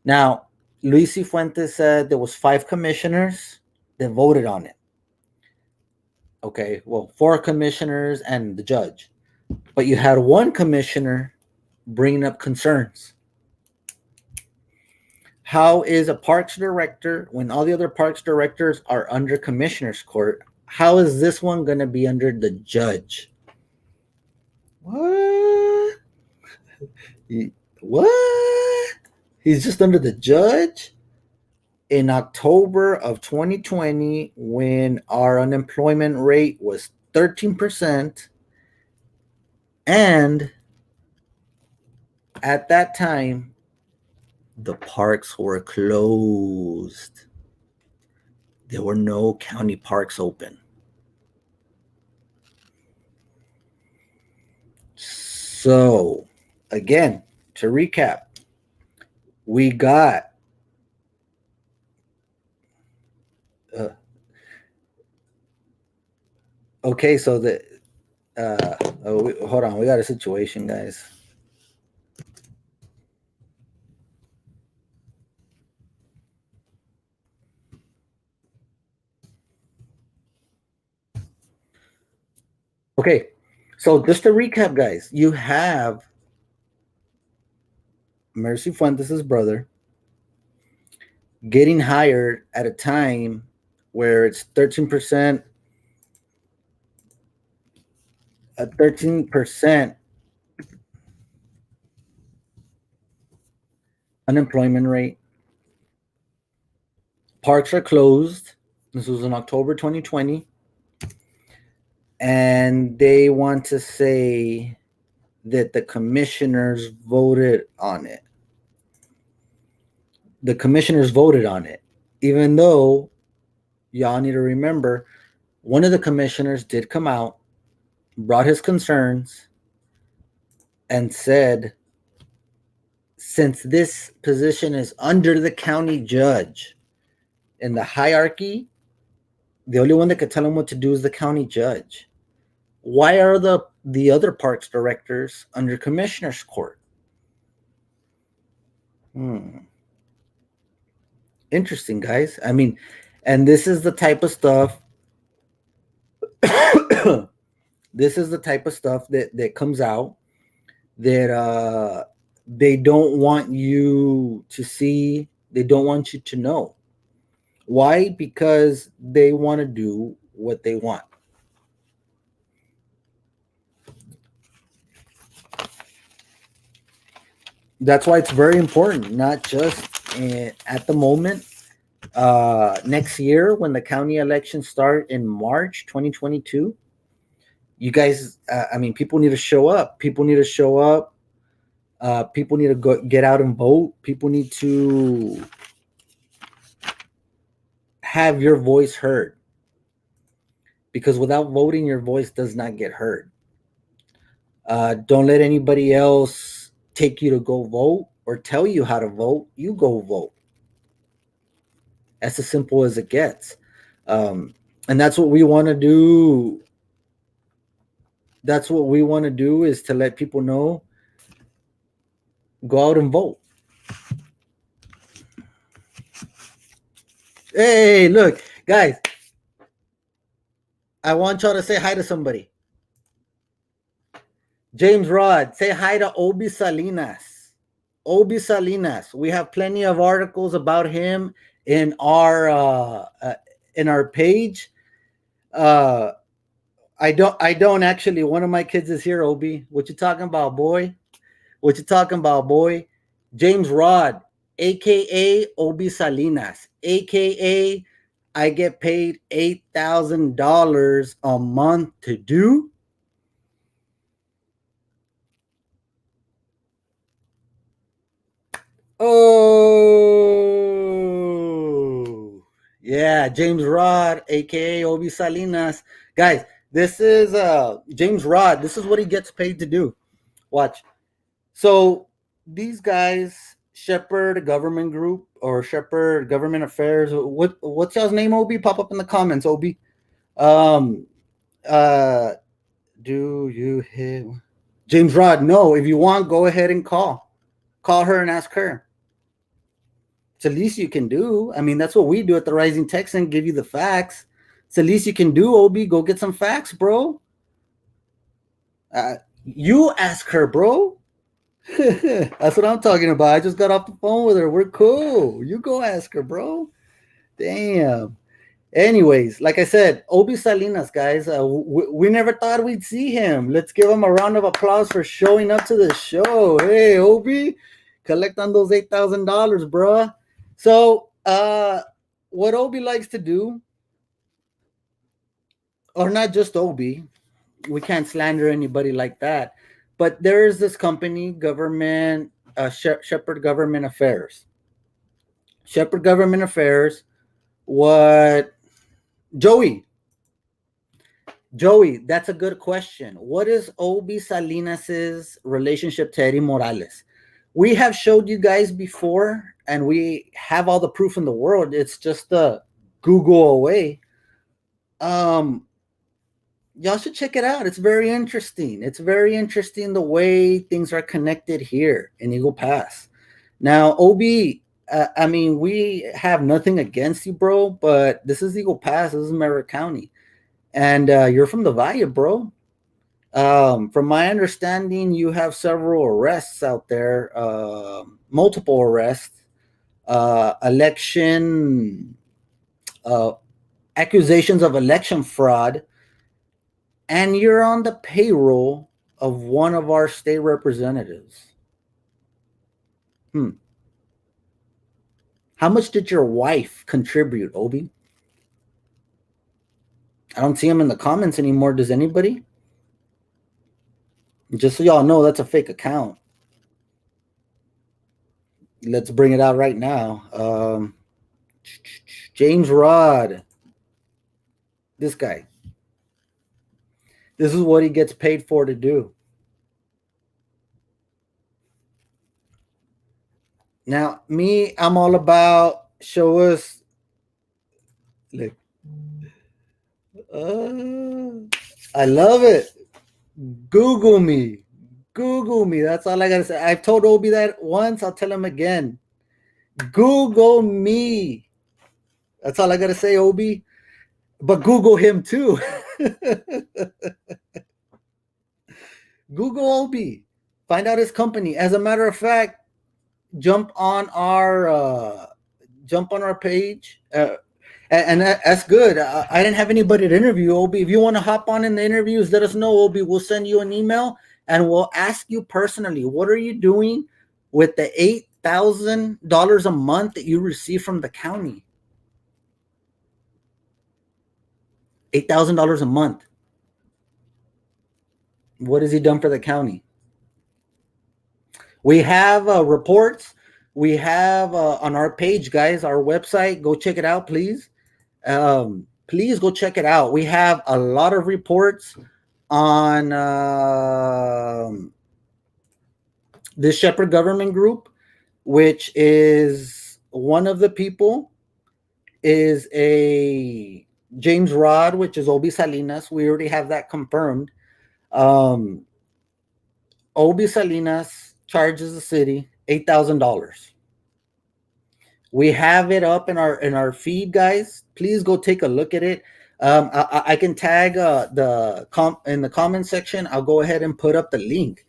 Now, Luis Cifuentes said there was 5 commissioners that voted on it. Okay, well, 4 commissioners and the judge. But you had 1 commissioner bringing up concerns. How is a parks director, when all the other parks directors are under commissioner's court, how is this one going to be under the judge? What? What? He's just under the judge? In October of 2020, when our unemployment rate was 13%, and at that time, the parks were closed. There were no county parks open. So, again, to recap, we got okay, so the hold on, we got a situation, guys. Okay, so just to recap, guys, you have Mercy Fuentes' brother getting hired at a time where it's 13%, a 13% unemployment rate. Parks are closed. This was in October 2020. And they want to say that the commissioners voted on it. The commissioners voted on it, even though y'all need to remember, one of the commissioners did come out, brought his concerns, and said, since this position is under the county judge in the hierarchy, the only one that could tell him what to do is the county judge. Why are the other parks directors under commissioner's court? Interesting, guys. I mean, and this is the type of stuff this is the type of stuff that comes out that they don't want you to see, they don't want you to know. Why? Because they want to do what they want. That's why it's very important, not just at the moment. Next year, when the county elections start in March 2022, you guys, I mean, people need to show up. People need to show up. People need to get out and vote. People need to have your voice heard. Because without voting, your voice does not get heard. Don't let anybody else take you to go vote or tell you how to vote. You go vote. That's as simple as it gets. And that's what we want to do. That's what we want to do, is to let people know, go out and vote. Hey, look, guys, I want y'all to say hi to somebody. James Rod, say hi to Obi Salinas. Obi Salinas. We have plenty of articles about him in our page. Uh, I don't actually. One of my kids is here. Obi, what you talking about, boy? What you talking about, boy? James Rod, aka Obi Salinas, aka I get paid $8,000 a month to do. Oh, yeah, James Rod, aka Obi Salinas. Guys, this is James Rod. This is what he gets paid to do. Watch. So these guys, Shepherd Government Group or Shepherd Government Affairs. What's y'all's name? Obi, pop up in the comments. Obi. Um. Uh. Do you hit James Rod? No. If you want, go ahead and call her and ask her. It's the least you can do. I mean, that's what we do at the Rising Texan. Give you the facts. It's the least you can do. Obi, go get some facts, bro. You ask her, bro. That's what I'm talking about. I just got off the phone with her. We're cool. You go ask her, bro. Damn. Anyways, like I said, Obi Salinas, guys, we never thought we'd see him. Let's give him a round of applause for showing up to the show. Hey, Obi, collect on those $8,000, bruh. So, what Obi likes to do, or not just Obi, we can't slander anybody like that, but there is this company, government, Shepherd Government Affairs. Shepherd Government Affairs. What, Joey? Joey, that's a good question. What is Obi Salinas's relationship to Eddie Morales? We have showed you guys before, and we have all the proof in the world. It's just a Google away. Y'all should check it out. It's very interesting. It's very interesting the way things are connected here in Eagle Pass. Now, Obi, I mean, we have nothing against you, bro, but this is Eagle Pass. This is Merritt County. And you're from the Valle, bro. From my understanding, you have several arrests out there, multiple arrests, election, uh, accusations of election fraud, and you're on the payroll of one of our state representatives. How much did your wife contribute, Obi? I don't see him in the comments anymore. Does anybody? Just so y'all know, that's a fake account. Let's bring it out right now. James Rod. This guy. This is what he gets paid for to do. Now, me, I'm all about show us. Look. I love it. Google me. Google me. That's all I gotta say. I've told Obi that once. I'll tell him again. Google me. That's all I gotta say, Obi. But Google him too. Google Obi. Find out his company. As a matter of fact, jump on our page. And that's good. I didn't have anybody to interview, Obi. If you want to hop on in the interviews, let us know, Obi. We'll send you an email and we'll ask you personally, what are you doing with the $8,000 a month that you receive from the county? $8,000 a month. What has he done for the county? We have reports. We have on our page, guys, our website. Go check it out, please. Please go check it out. We have a lot of reports on this Shepherd Government Group, which is one of the people is a James Rod, which is Obi Salinas. We already have that confirmed. Obi Salinas charges the city $8,000. We have it up in our feed, guys. Please go take a look at it. I can tag in the comment section. I'll go ahead and put up the link.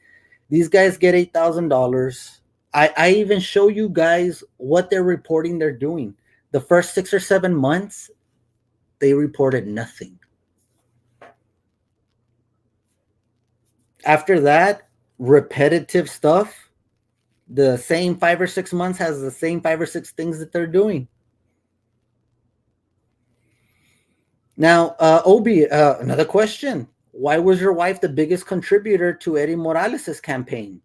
These guys get $8,000. I even show you guys what they're reporting they're doing. The first 6 or 7 months, they reported nothing. After that, repetitive stuff. The same 5 or 6 months has the same 5 or 6 things that they're doing. Now, Obi, another question. Why was your wife the biggest contributor to Eddie Morales' campaign?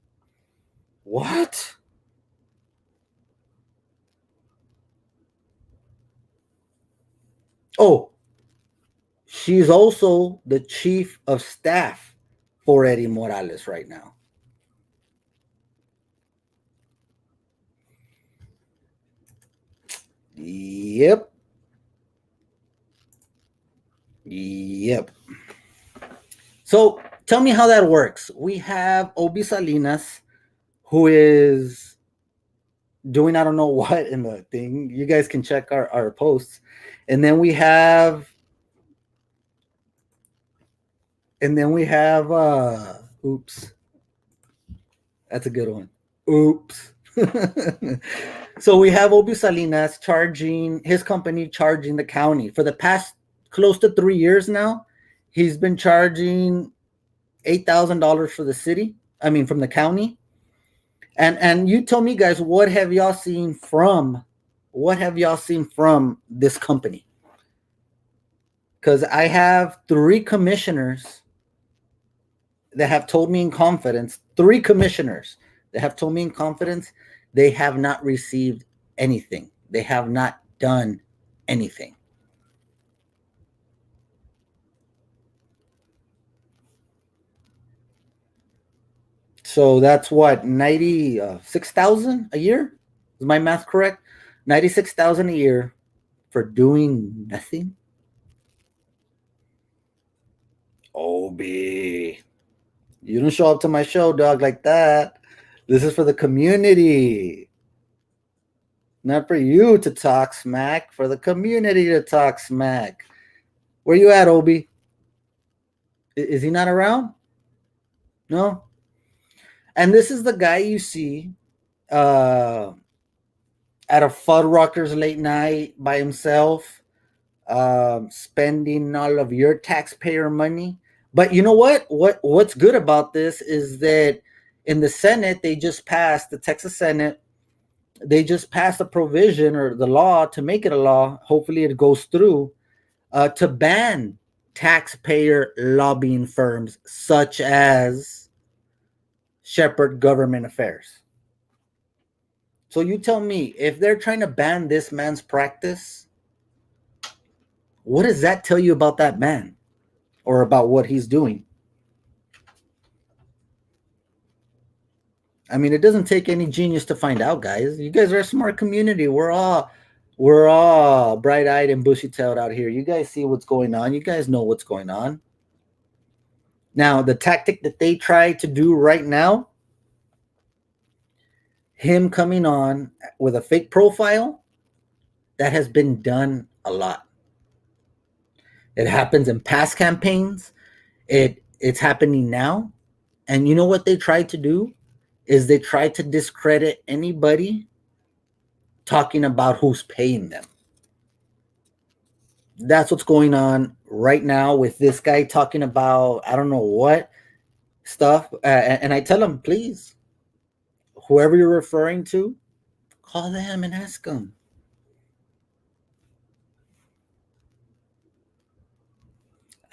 What? Oh, she's also the chief of staff for Eddie Morales right now. Yep. Yep. So tell me how that works. We have Obi Salinas, who is doing I don't know what in the thing. You guys can check our posts. And then we have oops. That's a good one. Oops. So we have Obi Salinas charging his company, charging the county for the past close to 3 years now. He's been charging $8,000 for the city. I mean, from the county. And you tell me, guys, what have y'all seen from this company? Because I have 3 commissioners that have told me in confidence. 3 commissioners that have told me in confidence they have not received anything. They have not done anything. So that's what, 96,000 a year? Is my math correct? 96,000 a year for doing nothing. Obi, you don't show up to my show, dog, like that. This is for the community. Not for you to talk smack, for the community to talk smack. Where you at, Obi? Is he not around? No. And this is the guy you see uh, at a Fuddruckers late night by himself, spending all of your taxpayer money. But you know what? What's good about this is that in the Senate, they just passed the Texas Senate. They just passed a provision or the law to make it a law. Hopefully, it goes through to ban taxpayer lobbying firms such as Shepherd Government Affairs. So you tell me, if they're trying to ban this man's practice, what does that tell you about that man or about what he's doing? I mean, it doesn't take any genius to find out, guys. You guys are a smart community. We're all bright-eyed and bushy-tailed out here. You guys see what's going on. You guys know what's going on. Now, the tactic that they try to do right now, him coming on with a fake profile, that has been done a lot. It happens in past campaigns. It's happening now. And you know what they try to do is they try to discredit anybody talking about who's paying them. That's what's going on right now with this guy talking about I don't know what stuff. And I tell him, please, whoever you're referring to, call them and ask them.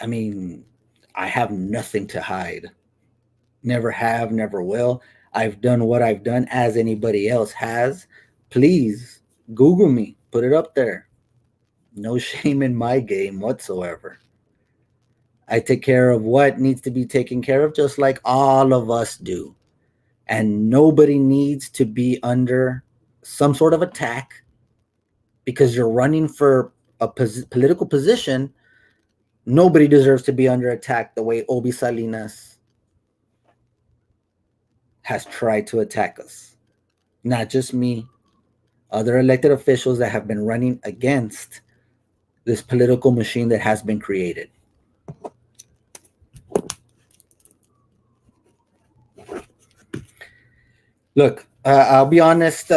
I mean, I have nothing to hide. Never have, never will. I've done what I've done as anybody else has. Please Google me, put it up there. No shame in my game whatsoever. I take care of what needs to be taken care of, just like all of us do. And nobody needs to be under some sort of attack because you're running for a political position. Nobody deserves to be under attack the way Obi Salinas has tried to attack us. Not just me, other elected officials that have been running against this political machine that has been created. Look, I'll be honest.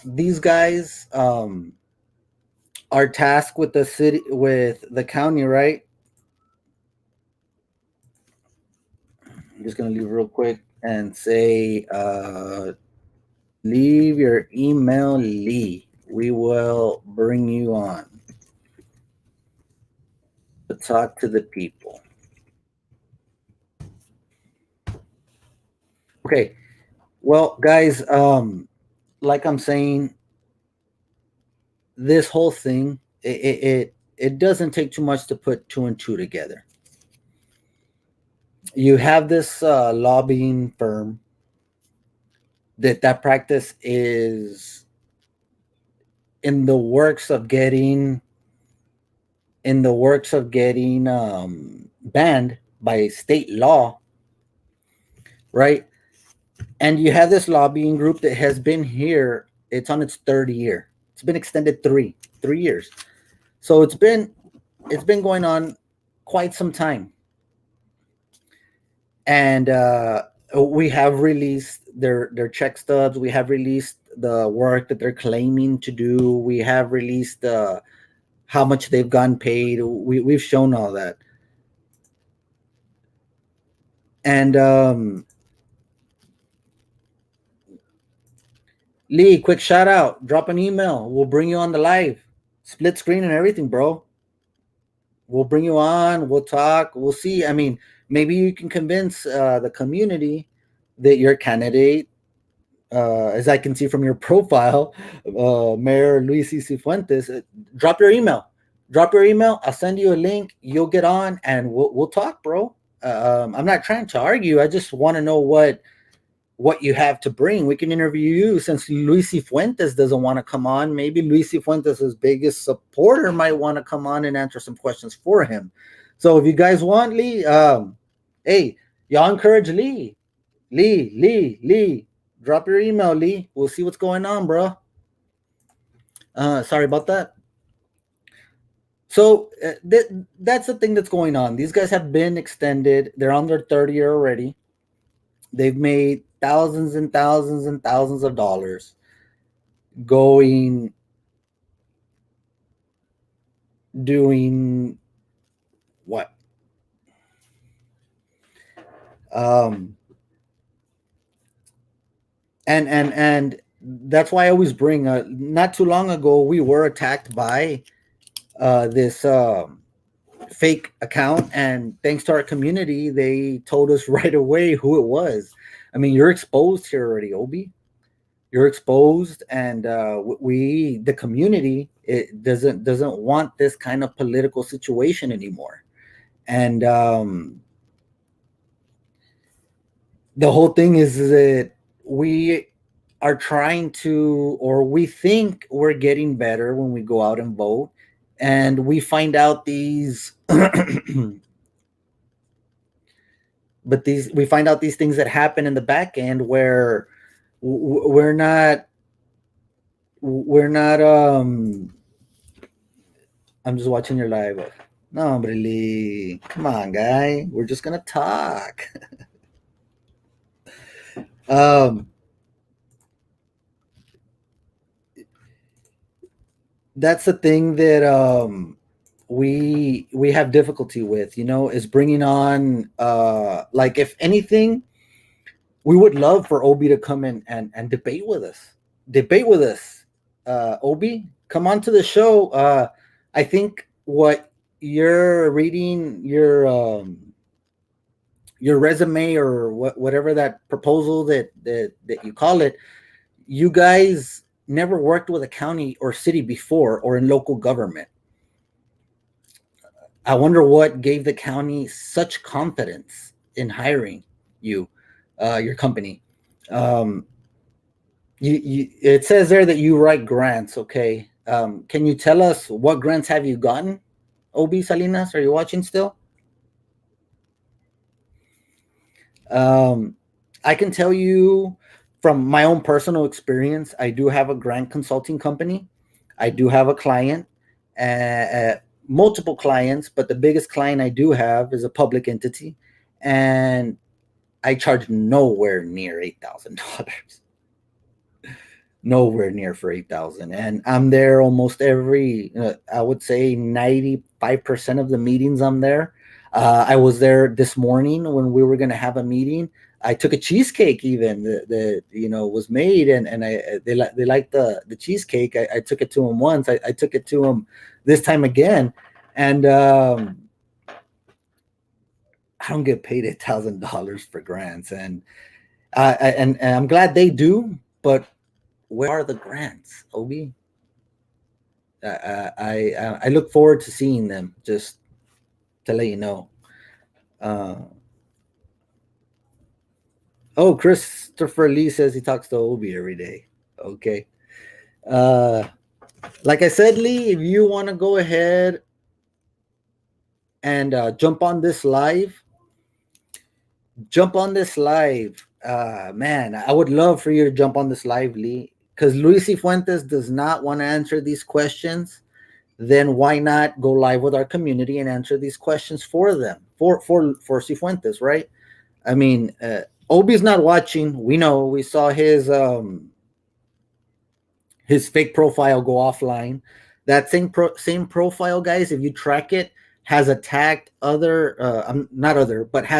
These guys are tasked with the city, with the county, right? I'm just gonna leave real quick and say, leave your email, Lee. We will bring you on to talk to the people. Okay. Well, guys, like I'm saying, this whole thing, it doesn't take too much to put two and two together. You have this lobbying firm that practice is in the works of getting banned by state law, right? And you have this lobbying group that has been here. It's on its third year. It's been extended three years. So it's been going on quite some time. And we have released their check stubs. We have released the work that they're claiming to do. We have released how much they've gotten paid. We've shown all that. And Lee, quick shout out. Drop an email. We'll bring you on the live. Split screen and everything, bro. We'll bring you on. We'll talk. We'll see. I mean, maybe you can convince the community that your candidate, as I can see from your profile, Mayor Luis Cifuentes, drop your email. Drop your email. I'll send you a link. You'll get on and we'll talk, bro. I'm not trying to argue. I just want to know what you have to bring. We can interview you since Luis Cifuentes doesn't want to come on. Maybe Luis Cifuentes' biggest supporter might want to come on and answer some questions for him. So if you guys want Lee, hey, y'all encourage Lee. Lee. Drop your email, Lee. We'll see what's going on, bro. Sorry about that. So that's the thing that's going on. These guys have been extended. They're on their third year already. They've made thousands and thousands and thousands of dollars doing what? And that's why I always bring. Not too long ago, we were attacked by this fake account, and thanks to our community, they told us right away who it was. I mean, you're exposed here already, Obi. You're exposed, and the community, it doesn't want this kind of political situation anymore. And the whole thing is that we are trying to, or we think we're getting better when we go out and vote, and we find out these but these we find out these things that happen in the back end where we're not I'm just watching your live. No, really. Come on, guy. We're just gonna talk. um that's the thing that we have difficulty with, is bringing on, like, if anything, we would love for Obi to come in and debate with us. Obi, come on to the show. I think what you're reading, your resume, or whatever that proposal that you call it, you guys never worked with a county or city before, or in local government. I wonder what gave the county such confidence in hiring you, your company. Um, it says there that you write grants. Okay. Can you tell us what grants have you gotten? Obi Salinas, are you watching still? I can tell you from my own personal experience, I do have a grant consulting company. I do have a client, multiple clients, but the biggest client I do have is a public entity, and I charge nowhere near $8,000. Nowhere near for 8,000, and I'm there almost every. I would say 95% of the meetings I'm there. I was there this morning when we were going to have a meeting. I took a cheesecake even that was made, and they liked the cheesecake. I took it to them once. I took it to them this time again, and I don't get paid $8,000 for grants, and I'm glad they do. But where are the grants, Obi? I look forward to seeing them. Just to let you know. Uh, oh, Christopher Lee says he talks to Obi every day. Okay. Uh, like I said, Lee, if you want to go ahead and jump on this live, man, I would love for you to jump on this live, Lee, because Luis Fuentes does not want to answer these questions. Then why not go live with our community and answer these questions for them, for Cifuentes, right? I mean, Obi's not watching. We know. We saw his fake profile go offline. That same profile, guys, if you track it, has attacked has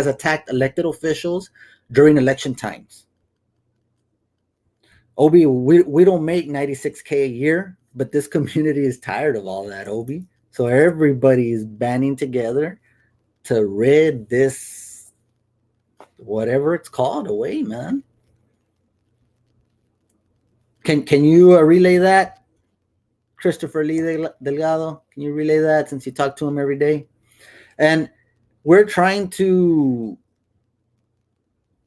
attacked elected officials during election times. Obi, we don't make 96K a year, but this community is tired of all that, Obi. So everybody is banding together to rid this, whatever it's called, away, man. Can you relay that, Christopher Lee Delgado? Can you relay that since you talk to him every day? And we're trying to,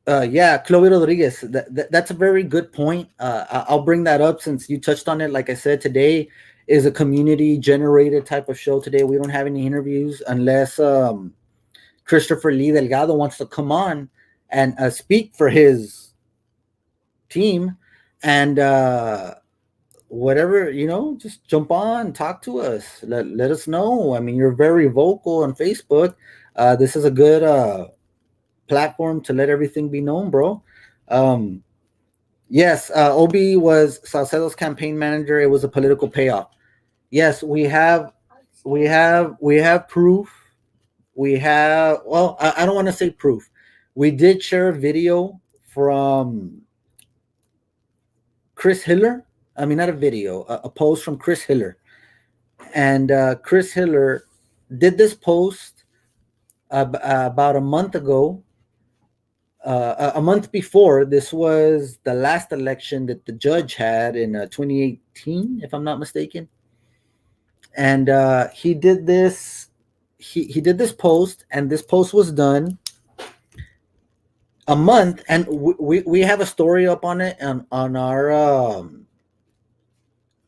Chloe Rodriguez. That's a very good point. I'll bring that up since you touched on it. Like I said, today is a community generated type of show. Today we don't have any interviews unless Christopher Lee Delgado wants to come on and speak for his team, and whatever, just jump on, talk to us, let us know. I mean, you're very vocal on Facebook. This is a good platform to let everything be known, bro. Yes, Obi was Salcedo's campaign manager. It was a political payoff. Yes, we have proof. We have, well, I don't want to say proof. We did share a video from Chris Hiller. I mean, not a video, a post from Chris Hiller. And Chris Hiller did this post about a month ago. A month before, this was the last election that the judge had in 2018, if I'm not mistaken. And he did this. He did this post, and this post was done a month, and we have a story up on it on our on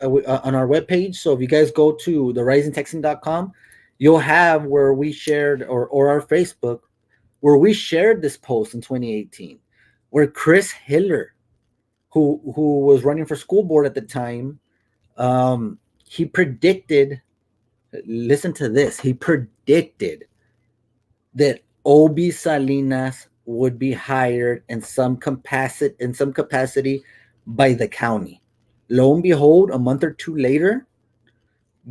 our webpage. So if you guys go to therisingtexan.com, you'll have where we shared, or our Facebook, where we shared this post in 2018, where Chris Hiller, who was running for school board at the time, he predicted, listen to this, he predicted that Obi Salinas would be hired in some capacity by the county. Lo and behold, a month or two later,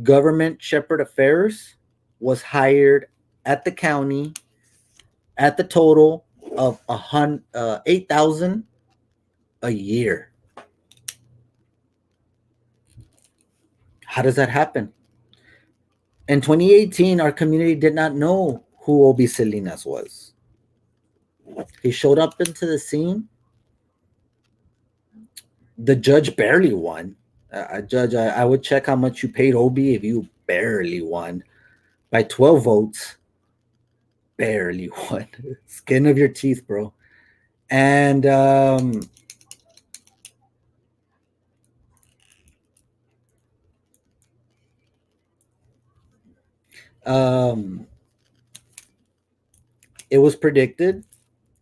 Government Shepherd Affairs was hired at the county at the total of 8,000 a year. How does that happen? In 2018, our community did not know who Obi Salinas was. He showed up into the scene. The judge barely won. Judge, I would check how much you paid Obi if you barely won by 12 votes. Barely won. Skin of your teeth, bro. And it was predicted.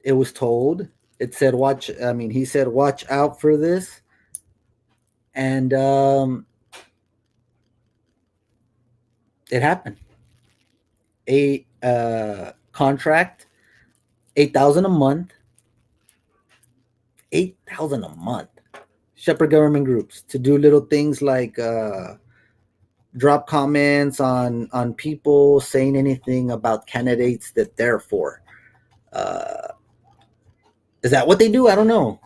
It was told. It said watch. I mean, he said watch out for this, and it happened. A contract, 8,000 a month, 8,000 a month. Shepherd Government Groups to do little things like drop comments on people saying anything about candidates that they're for. Uh, is that what they do? I don't know.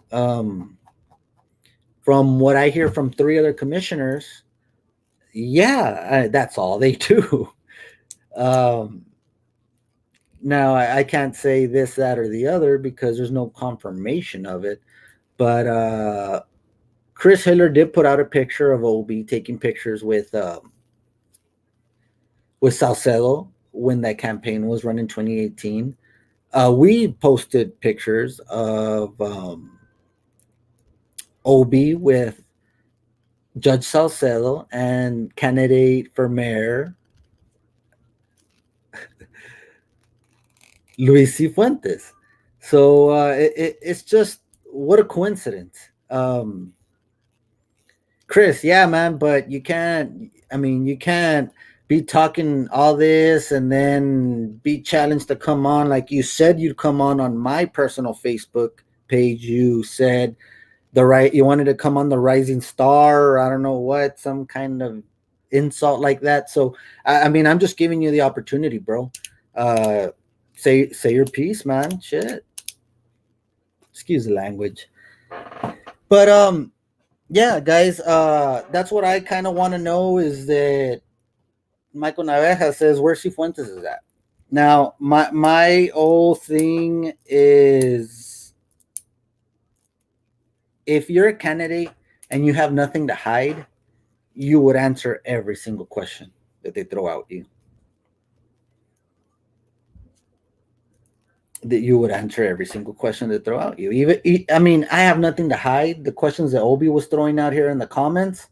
From what I hear from three other commissioners, yeah, that's all they do. Um, Now, I can't say this, that, or the other because there's no confirmation of it. But Chris Hiller did put out a picture of Obi taking pictures with Salcedo when that campaign was run in 2018. We posted pictures of Obi with Judge Salcedo and candidate for mayor Luis Cifuentes. So it's just what a coincidence. Chris, yeah, man, but you can't. I mean, you can't be talking all this and then be challenged to come on. Like you said, you'd come on my personal Facebook page. You said you wanted to come on the Rising Star, or I don't know what, some kind of insult like that. So, I mean, I'm just giving you the opportunity, bro. Uh, say your piece, man. Shit. Excuse the language, but yeah, guys, that's what I kind of want to know is that Michael Naveja says where Cifuentes is at. Now, my whole thing is if you're a candidate and you have nothing to hide, you would answer every single question that they throw at you. That you would answer every single question they throw out you. I mean, I have nothing to hide. The questions that Obi was throwing out here in the comments,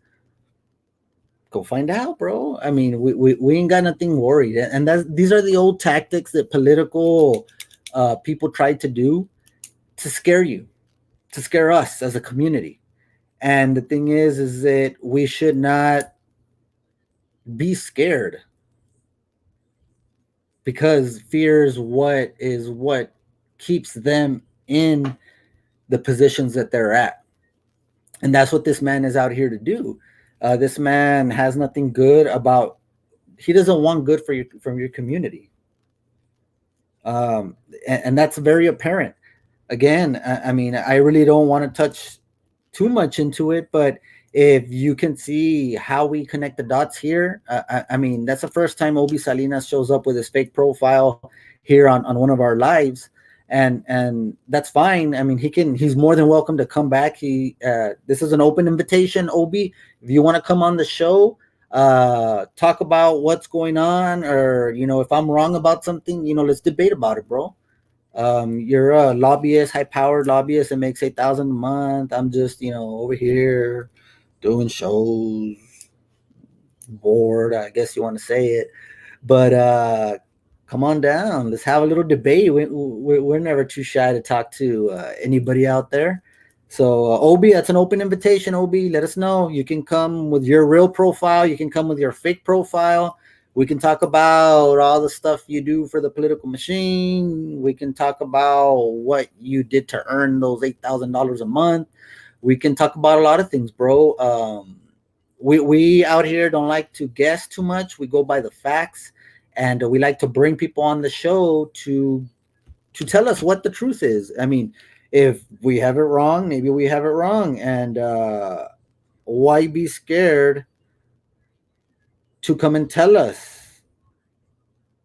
go find out, bro. I mean, we ain't got nothing worried, and these are the old tactics that political people tried to do to scare you, to scare us as a community. And the thing is that we should not be scared because fear is what keeps them in the positions that they're at, and that's what this man is out here to do. This man has nothing good about. He doesn't want good for from your community, and that's very apparent. Again, I mean, I really don't want to touch too much into it, but if you can see how we connect the dots here, I mean, that's the first time Obi Salinas shows up with his fake profile here on one of our lives, and that's fine. I mean, he's more than welcome to come back. This is an open invitation, Obi. If you want to come on the show, talk about what's going on, or if I'm wrong about something, let's debate about it, bro. You're a lobbyist, high-powered lobbyist that makes 8,000 a month. I'm just, over here doing shows, bored, I guess you want to say it. But come on down. Let's have a little debate. We're never too shy to talk to anybody out there. So, Obi, that's an open invitation, Obi. Let us know. You can come with your real profile. You can come with your fake profile. We can talk about all the stuff you do for the political machine. We can talk about what you did to earn those $8,000 a month. We can talk about a lot of things, bro. We out here don't like to guess too much. We go by the facts, and we like to bring people on the show to tell us what the truth is. I mean, if we have it wrong, maybe we have it wrong, and why be scared to come and tell us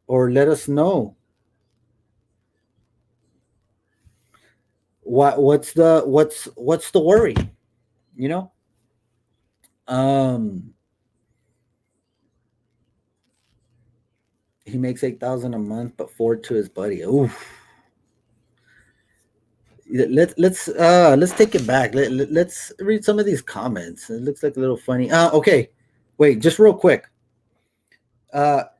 or let us know what's the worry, you know? He makes 8,000 a month, but 4 to his buddy. Oof. Let's take it back. Let's read some of these comments. It looks like a little funny. Okay, wait, just real quick.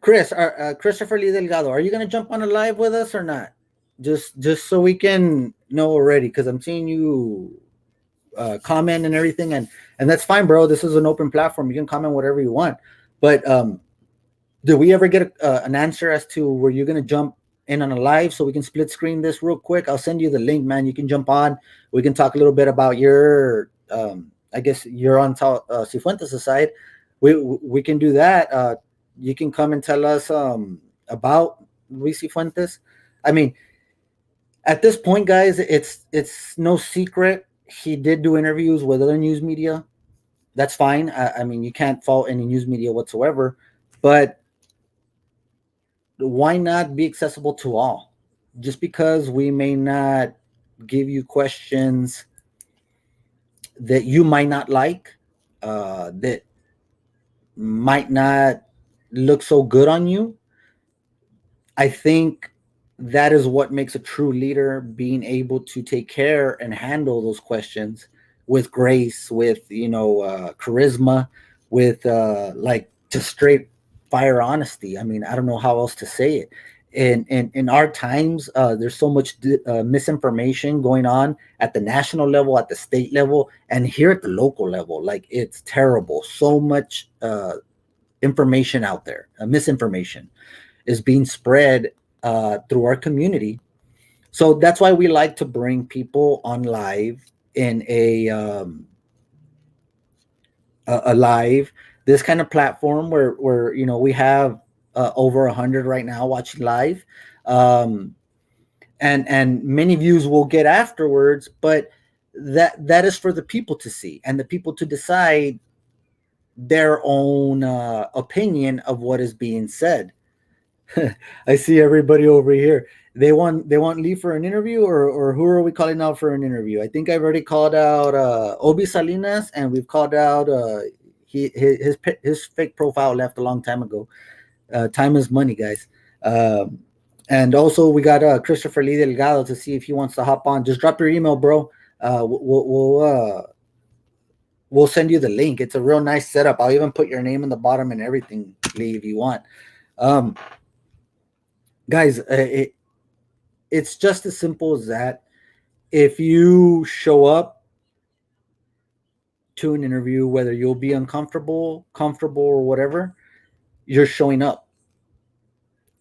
Christopher Lee Delgado, are you gonna jump on a live with us or not? just so we can know already, because I'm seeing you comment and everything, and that's fine, bro. This is an open platform. You can comment whatever you want. But did we ever get an answer as to were you gonna jump in on a live so we can split screen this real quick? I'll send you the link, man. You can jump on. We can talk a little bit about your. I guess you're on Cifuentes' side. We can do that. You can come and tell us about Luis Cifuentes. I mean, at this point, guys, it's no secret he did do interviews with other news media. That's fine. I mean, you can't fault any news media whatsoever, but why not be accessible to all? Just because we may not give you questions that you might not like, that might not look so good on you, I think that is what makes a true leader, being able to take care and handle those questions with grace, with charisma, with like just straight fire honesty. I mean, I don't know how else to say it. In our times, there's so much misinformation going on at the national level, at the state level, and here at the local level. Like, it's terrible. So much information out there, misinformation is being spread through our community. So that's why we like to bring people on live in a live, this kind of platform where we have over 100 right now watching live, um, and many views will get afterwards, but that is for the people to see and the people to decide their own opinion of what is being said. I see everybody over here. They want Lee for an interview, or who are we calling out for an interview? I think I've already called out Obi Salinas, and we've called out his fake profile left a long time ago. Time is money, guys. And also we got Christopher Lee Delgado to see if he wants to hop on. Just drop your email, bro. We'll send you the link. It's a real nice setup. I'll even put your name in the bottom and everything, Lee, if you want. Guys, it's just as simple as that. If you show up to an interview, whether you'll be uncomfortable, comfortable, or whatever, you're showing up.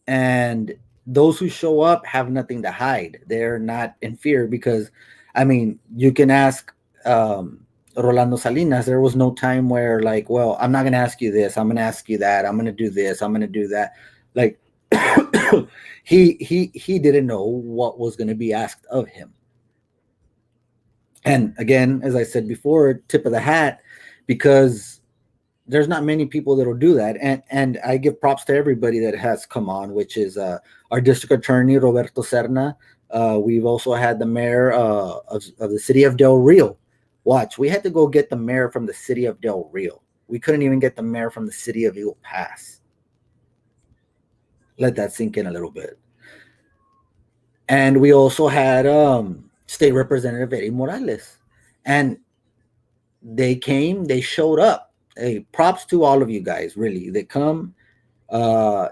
And those who show up have nothing to hide. They're not in fear, because, I mean, you can ask Rolando Salinas. There was no time where, like, well, I'm not going to ask you this. I'm going to ask you that. I'm going to do this. I'm going to do that. Like, he didn't know what was going to be asked of him. And again, as I said before, tip of the hat, because there's not many people that'll do that. And I give props to everybody that has come on, which is our district attorney, Roberto Serna. We've also had the mayor of the city of Del Rio. Watch, we had to go get the mayor from the city of Del Rio. We couldn't even get the mayor from the city of Eagle Pass. Let that sink in a little bit. And we also had State Representative Eddie Morales. And they came, they showed up. Hey, props to all of you guys, really. They come,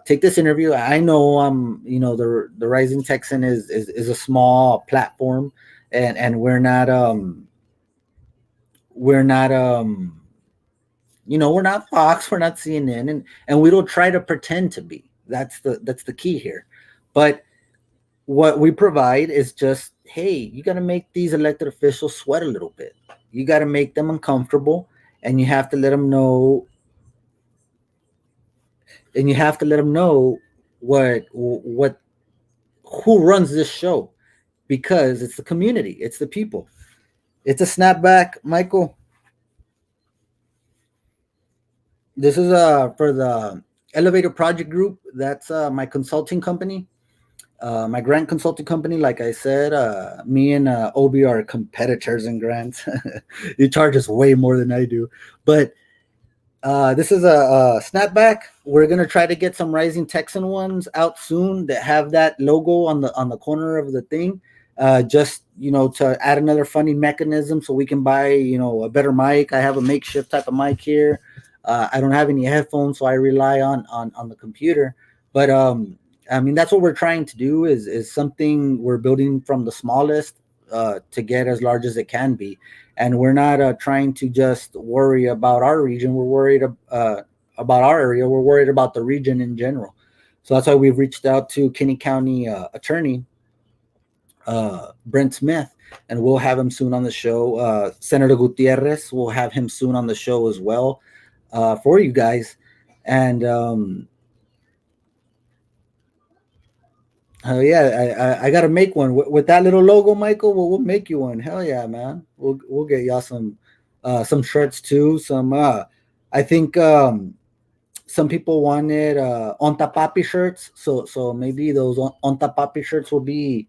take this interview. I know the Rising Texan is a small platform, and we're not we're not Fox, we're not CNN, and we don't try to pretend to be. That's the key here. But what we provide is just, hey, you got to make these elected officials sweat a little bit. You got to make them uncomfortable, and you have to let them know. And you have to let them know who runs this show, because it's the community, it's the people. It's a snapback, Michael. This is for the Elevator Project Group. That's my consulting company, my grant consulting company. Like I said, me and Obi are competitors in grants. He charges way more than I do, but this is a snapback. We're gonna try to get some Rising Texan ones out soon that have that logo on the corner of the thing. Just to add another funding mechanism, so we can buy a better mic. I have a makeshift type of mic here. I don't have any headphones, so I rely on the computer. But I mean, that's what we're trying to do. Is something we're building from the smallest to get as large as it can be, and we're not trying to just worry about our region. We're worried about our area. We're worried about the region in general. So that's why we've reached out to Kinney County attorney Brent Smith, and we'll have him soon on the show. Senator Gutierrez, we'll have him soon on the show as well for you guys. And hell yeah, I got to make one with that little logo, Michael. We'll make you one. Hell yeah, man. We'll get y'all some shirts too. Some I think some people wanted Onta Papi shirts, so maybe those Onta Papi shirts will be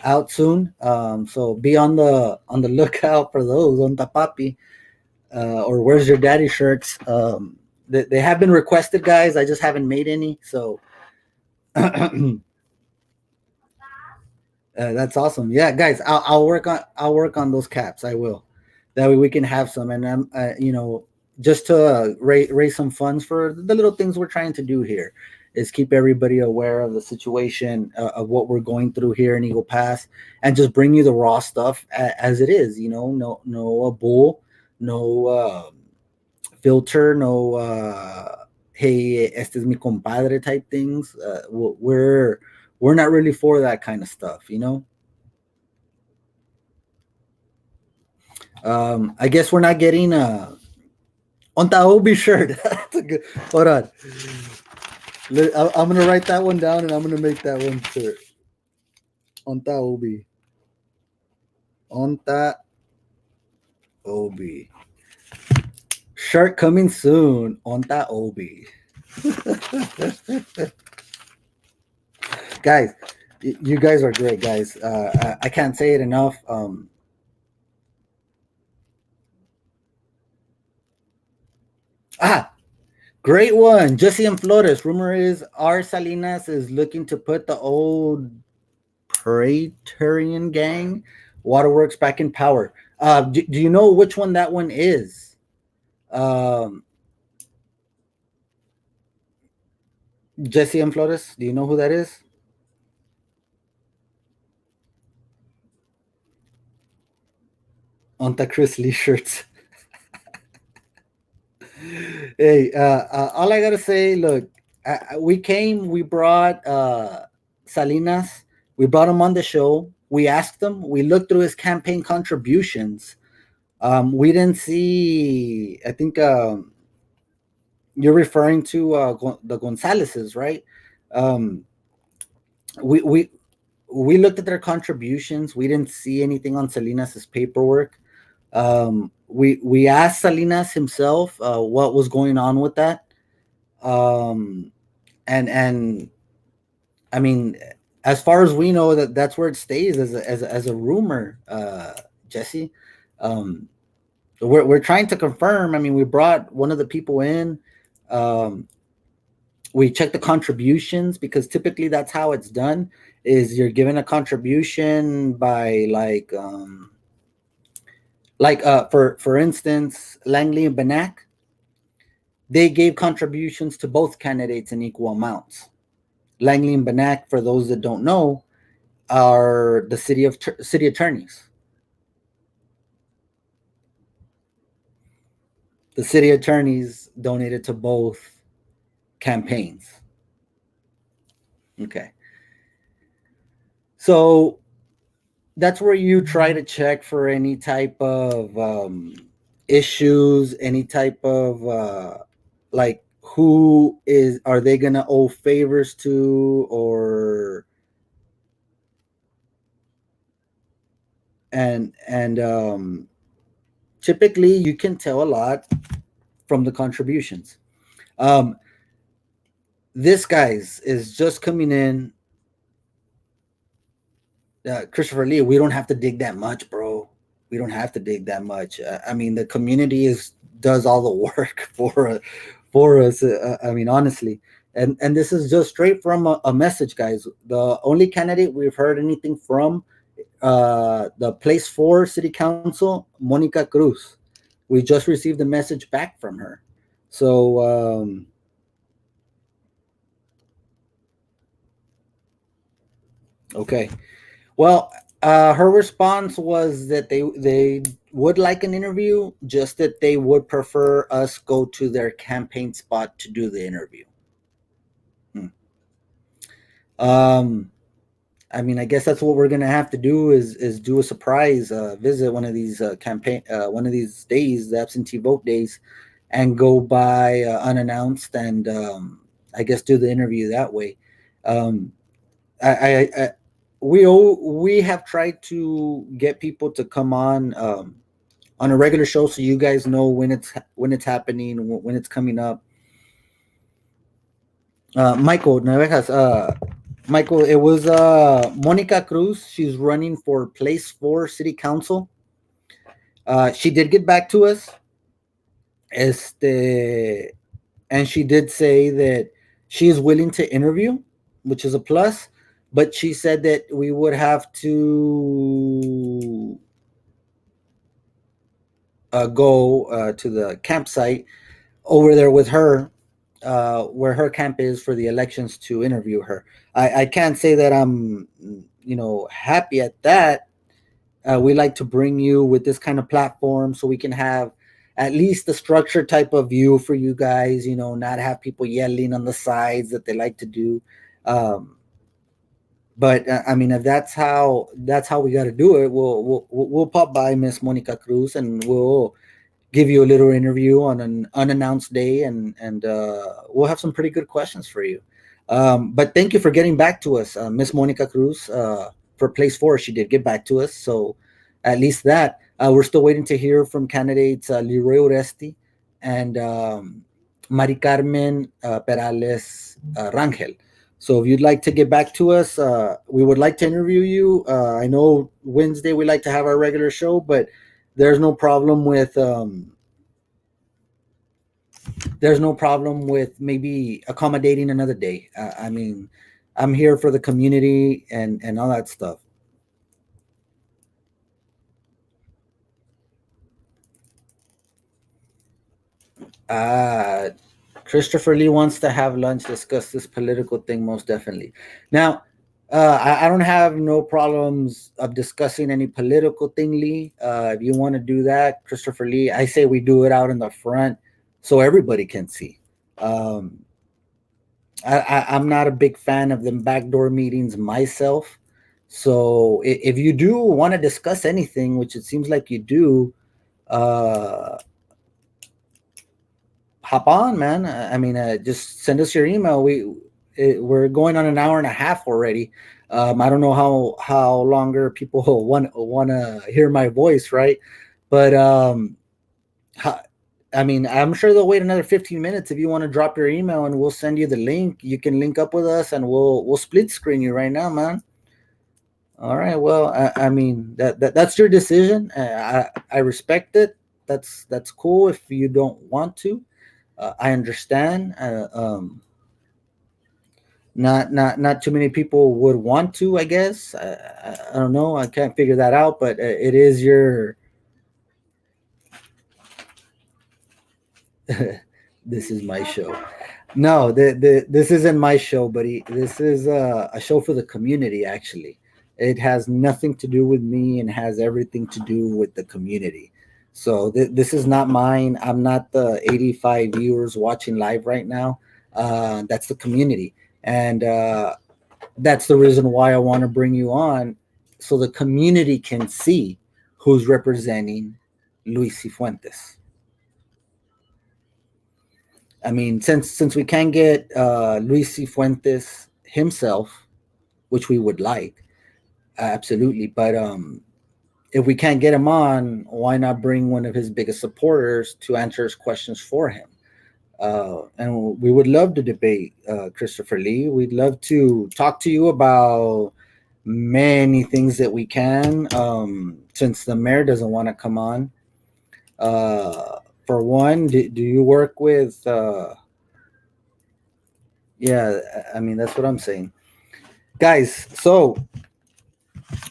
out soon. So be on the lookout for those Onta Papi or Where's Your Daddy shirts. They have been requested, guys. I just haven't made any, so that's awesome. Yeah, guys, I'll work on those caps. I will. That way we can have some, and just to raise some funds for the little things we're trying to do here, is keep everybody aware of the situation of what we're going through here in Eagle Pass, and just bring you the raw stuff as it is. No bull, no filter, no hey, este es mi compadre type things. We're not really for that kind of stuff. I guess we're not getting on the Obi shirt. That's a good. Hold on. I'm gonna write that one down, and I'm gonna make that one shirt. On the Obi. On the Obi. Shirt coming soon. On the Obi. Guys, you guys are great, guys. I can't say it enough. Great one. Jesse and Flores. Rumor is R. Salinas is looking to put the old Praetorian gang waterworks back in power. Do you know which one that one is? Jesse and Flores. Do you know who that is? On the Chris Lee shirts. Hey, all I gotta say, look, we brought Salinas, we brought him on the show. We asked him, we looked through his campaign contributions. We didn't see. I think you're referring to the Gonzaleses, right? Um, we we we looked at their contributions. We didn't see anything on Salinas's paperwork. We asked Salinas himself what was going on with that, um, and I mean, as far as we know, that's where it stays as a rumor, Jesse. Um, we're trying to confirm. I mean, we brought one of the people in. Um, we checked the contributions because typically that's how it's done. Is you're given a contribution by for instance, Langley and Benak, they gave contributions to both candidates in equal amounts. Langley and Benak, for those that don't know, are the city attorneys. The city attorneys donated to both campaigns. Okay. So that's where you try to check for any type of issues, any type of who are they gonna owe favors to, or and typically you can tell a lot from the contributions. This guy's is just coming in. Christopher Lee, we don't have to dig that much, bro. We don't have to dig that much. I mean, the community does all the work for us. I mean, honestly, and this is just straight from a message, guys. The only candidate we've heard anything from, the place 4 city council, Monica Cruz. We just received a message back from her. So Okay. Well, her response was that they would like an interview, just that they would prefer us go to their campaign spot to do the interview. Hmm. Um, I mean, I guess that's what we're gonna have to do is do a surprise visit one of these one of these days, the absentee vote days, and go by unannounced, and I guess do the interview that way. Um, I we have tried to get people to come on a regular show, so you guys know when it's happening, when it's coming up. Michael Navejas, Michael, it was Monica Cruz. She's running for place 4 city council. She did get back to us, este, and she did say that she is willing to interview, which is a plus. But she said that we would have to go to the campsite over there with her, where her camp is for the elections, to interview her. I can't say that I'm, happy at that. We like to bring you with this kind of platform so we can have at least a structured type of view for you guys. Not have people yelling on the sides that they like to do. Um, but I mean, if that's how we got to do it, we'll pop by Miss Monica Cruz, and we'll give you a little interview on an unannounced day, and we'll have some pretty good questions for you. But thank you for getting back to us, Miss Monica Cruz. For place 4, she did get back to us, so at least that. We're still waiting to hear from candidates Leroy Oresti and Mari Carmen Perales Rangel. So if you'd like to get back to us, we would like to interview you. I know Wednesday we like to have our regular show, but there's no problem with maybe accommodating another day. I mean, I'm here for the community and all that stuff. uh Christopher Lee wants to have lunch, discuss this political thing, most definitely. Now, I don't have no problems of discussing any political thing, Lee. If you want to do that, Christopher Lee, I say we do it out in the front so everybody can see. Um, I'm not a big fan of them backdoor meetings myself. So if you do want to discuss anything, which it seems like you do, uh, hop on, man. I mean, just send us your email. We're going on an hour and a half already. I don't know how longer people want to hear my voice, right? But ho- I mean, I'm sure they'll wait another 15 minutes if you want to drop your email, and we'll send you the link. You can link up with us, and we'll split screen you right now, man. All right. Well, I mean that's your decision. I respect it. That's cool if you don't want to. I understand. Not too many people would want to. I guess. I don't know. I can't figure that out. But it is your. This is my show. No, this isn't my show, buddy. This is a show for the community. Actually, it has nothing to do with me and has everything to do with the community. So this is not mine. I'm not the 85 viewers watching live right now. That's the community, and that's the reason why I want to bring you on, so the community can see who's representing Luis Cifuentes. I mean, since we can't get Luis Cifuentes himself, which we would like, absolutely. But if we can't get him on, why not bring one of his biggest supporters to answer his questions for him? And we would love to debate, Christopher Lee. We'd love to talk to you about many things that we can. Since the mayor doesn't want to come on, for one, do you work with? Yeah, I mean that's what I'm saying, guys. So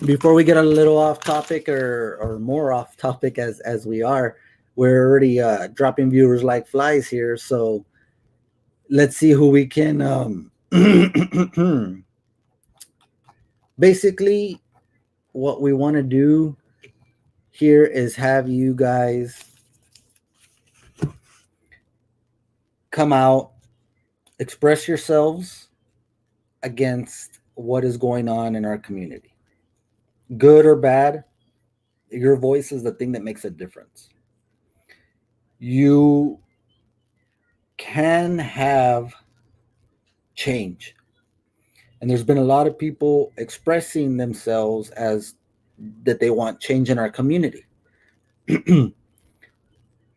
before we get a little off topic, or more off topic as we are, we're already dropping viewers like flies here. So let's see who we can Basically, what we want to do here is have you guys come out, express yourselves against what is going on in our community. Good or bad, your voice is the thing that makes a difference. You can have change. And there's been a lot of people expressing themselves as that they want change in our community.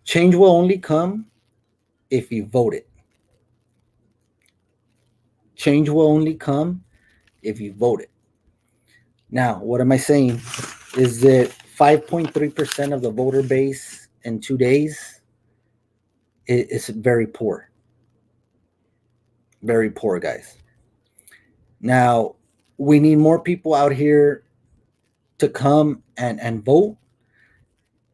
Change will only come if you vote it. Change will only come if you vote it. Now, what am I saying? Is that 5.3% of the voter base in 2 days is very poor. Very poor, guys. Now, we need more people out here to come and vote.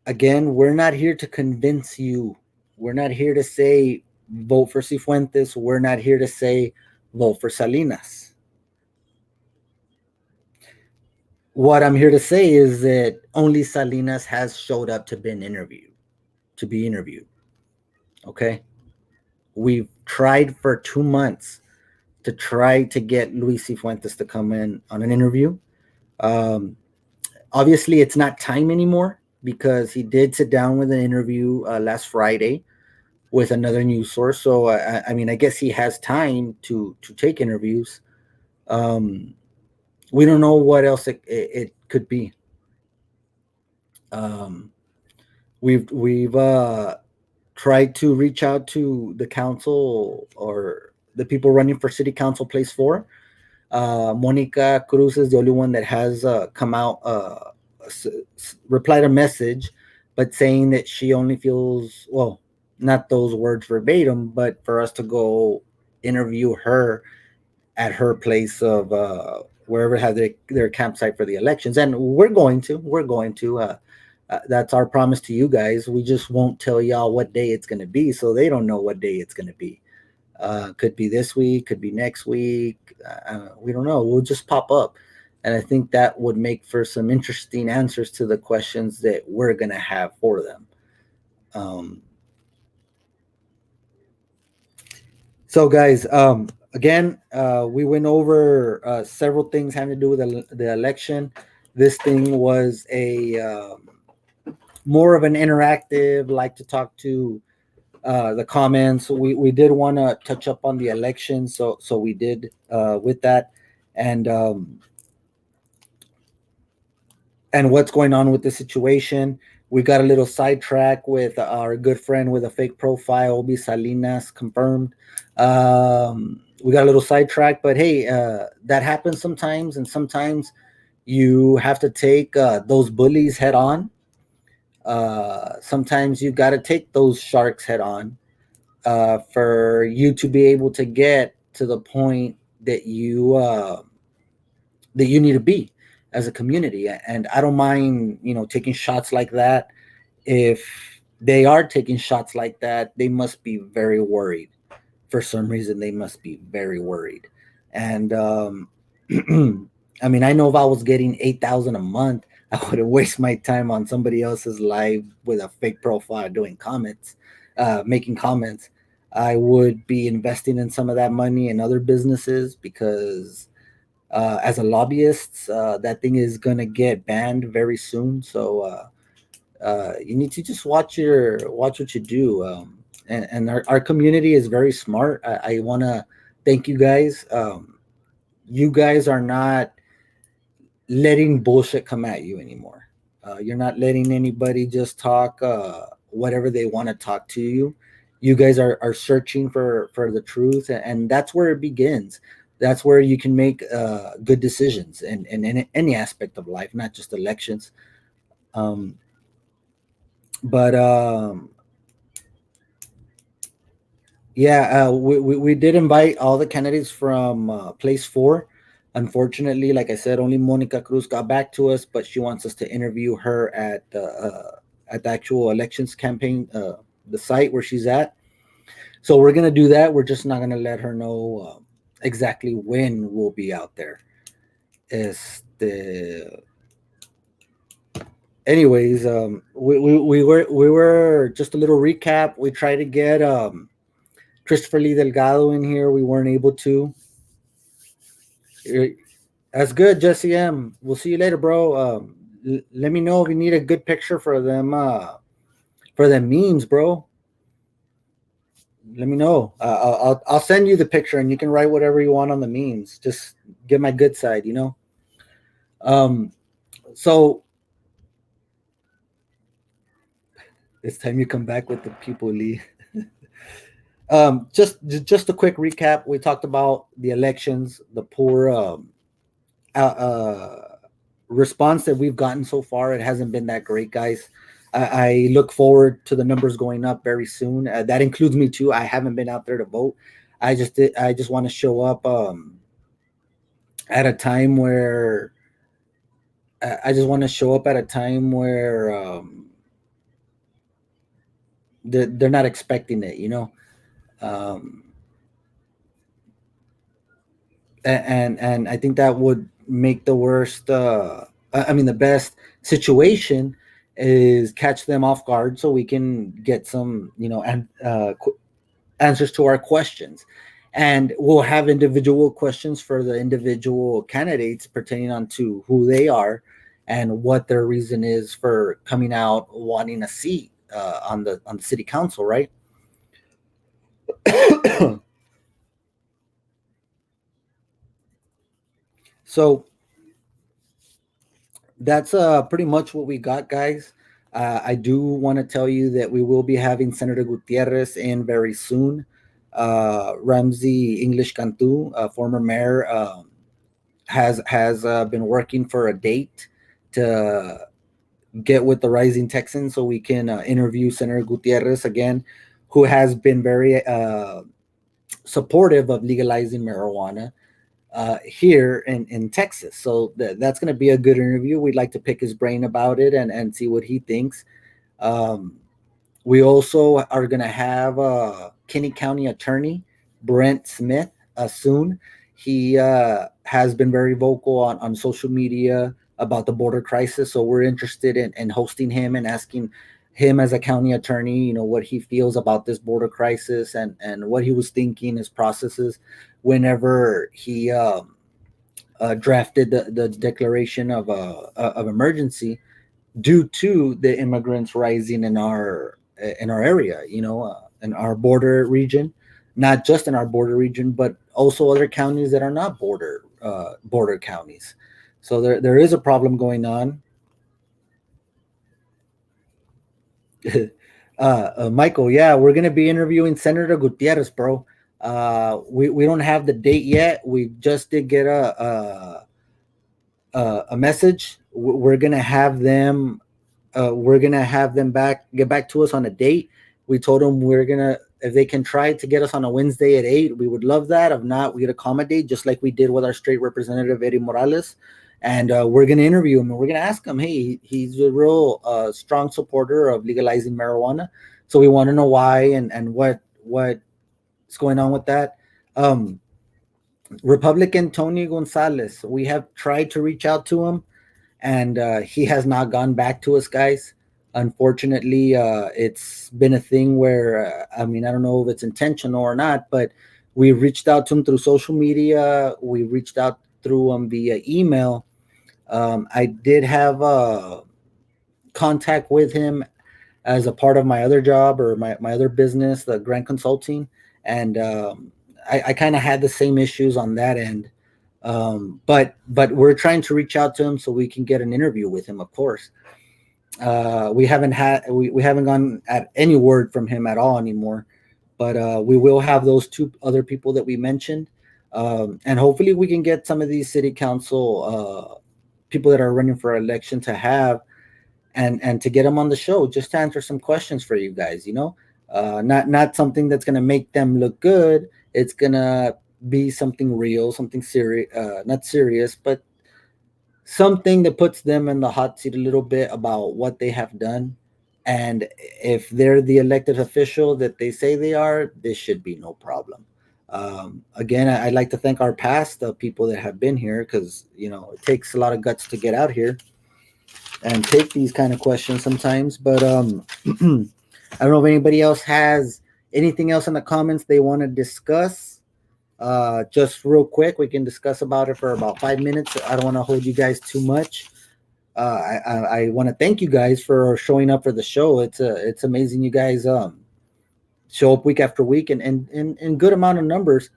Again, we're not here to convince you. We're not here to say vote for Cifuentes. We're not here to say vote for Salinas. What I'm here to say is that only Salinas has showed up to be interviewed. Okay? We've tried for 2 months to try to get Luis Cifuentes to come in on an interview. Obviously, it's not time anymore because he did sit down with an interview last Friday with another news source. So, I mean, I guess he has time to take interviews. We don't know what else it could be. We've tried to reach out to the council or the people running for city council place 4. Monica Cruz is the only one that has come out, replied a message, but saying that she only feels, well, not those words verbatim, but for us to go interview her at her place of wherever has their campsite for the elections. And we're going to. That's our promise to you guys. We just won't tell y'all what day it's going to be, so they don't know what day it's going to be. Could be this week, could be next week. We don't know. We'll just pop up. And I think that would make for some interesting answers to the questions that we're going to have for them. So, guys, again, we went over several things having to do with the election. This thing was a more of an interactive, like to talk to the comments. We did want to touch up on the election, so we did with that, and what's going on with the situation. We got a little sidetrack with our good friend with a fake profile, Obi Salinas, confirmed. We got a little sidetrack, but hey, that happens sometimes, and sometimes you have to take those bullies head on. Sometimes you got to take those sharks head on for you to be able to get to the point that you need to be as a community. And I don't mind, taking shots like that. If they are taking shots like that, they must be very worried. For some reason, they must be very worried. And I mean, I know if I was getting 8,000 a month, I wouldn't waste my time on somebody else's live with a fake profile doing comments, making comments. I would be investing in some of that money in other businesses because as a lobbyist, that thing is going to get banned very soon. So you need to just watch what you do. And our community is very smart. I want to thank you guys. You guys are not letting bullshit come at you anymore. You're not letting anybody just talk whatever they want to talk to you. You guys are searching for the truth, and that's where it begins. That's where you can make good decisions in any aspect of life, not just elections. But yeah, we did invite all the candidates from place 4. Unfortunately, like I said, only Monica Cruz got back to us, but she wants us to interview her at the actual elections campaign, the site where she's at. So we're gonna do that. We're just not gonna let her know exactly when we'll be out there. Este, anyways, we were just a little recap. We tried to get Christopher Lee Delgado in here. We weren't able to. That's good, Jesse M. We'll see you later, bro. Let me know if you need a good picture for them memes, bro. Let me know. I'll send you the picture, and you can write whatever you want on the memes. Just get my good side, you know. So it's time you come back with the people, Lee. Just a quick recap. We talked about the elections, the poor uh, uh, response that we've gotten so far. It hasn't been that great, guys. I look forward to the numbers going up very soon. That includes me too. I haven't been out there to vote. I just want to show up at a time where I just want to show up at a time where they're not expecting it, you know. Um, and I think that would make the worst. I mean, the best situation is catch them off guard so we can get some, you know, and answers to our questions. And we'll have individual questions for the individual candidates pertaining on to who they are and what their reason is for coming out wanting a seat on the city council, right? So that's pretty much what we got, guys. I do want to tell you that we will be having Senator Gutierrez in very soon. Ramsey English Cantu, former mayor, has been working for a date to get with the Rising Texans so we can interview Senator Gutierrez again, who has been very supportive of legalizing marijuana here in Texas. So that's going to be a good interview. We'd like to pick his brain about it and see what he thinks. Um, we also are going to have Kinney County Attorney Brent Smith soon. He has been very vocal on social media about the border crisis. So we're interested in hosting him and asking him as a county attorney, you know, what he feels about this border crisis and what he was thinking, his processes whenever he drafted the declaration of emergency due to the immigrants rising in our area, you know, in our border region, not just in our border region, but also other counties that are not border counties. So there is a problem going on. Michael, yeah, we're gonna be interviewing Senator Gutierrez, bro. We don't have the date yet. We just did get a message. We're gonna have them get back to us on a date. We told them we're gonna if they can try to get us on a Wednesday at 8, we would love that. If not, we'd accommodate just like we did with our state representative Eddie Morales. And we're gonna interview him and we're gonna ask him, hey, he's a real strong supporter of legalizing marijuana. So we want to know why and what's going on with that. Um, Republican Tony Gonzalez, we have tried to reach out to him and he has not gone back to us, guys. Unfortunately, it's been a thing where I mean, I don't know if it's intentional or not, but we reached out to him through social media. We reached out through him via email. I did have contact with him as a part of my other job or my other business, the Grant Consulting, and I kind of had the same issues on that end. But we're trying to reach out to him so we can get an interview with him, of course. We haven't gotten at any word from him at all anymore, but we will have those two other people that we mentioned, and hopefully we can get some of these city council people that are running for election to have and to get them on the show just to answer some questions for you guys, you know. Not something that's going to make them look good. It's going to be something real, something serious, not serious, but something that puts them in the hot seat a little bit about what they have done. And if they're the elected official that they say they are, this should be no problem. Again, I'd like to thank our past people that have been here, because it takes a lot of guts to get out here and take these kind of questions sometimes. But I don't know if anybody else has anything else in the comments they want to discuss. Just real quick, we can discuss about it for about 5 minutes. I don't want to hold you guys too much. I want to thank you guys for showing up for the show. It's amazing you guys show up week after week, and in good amount of numbers.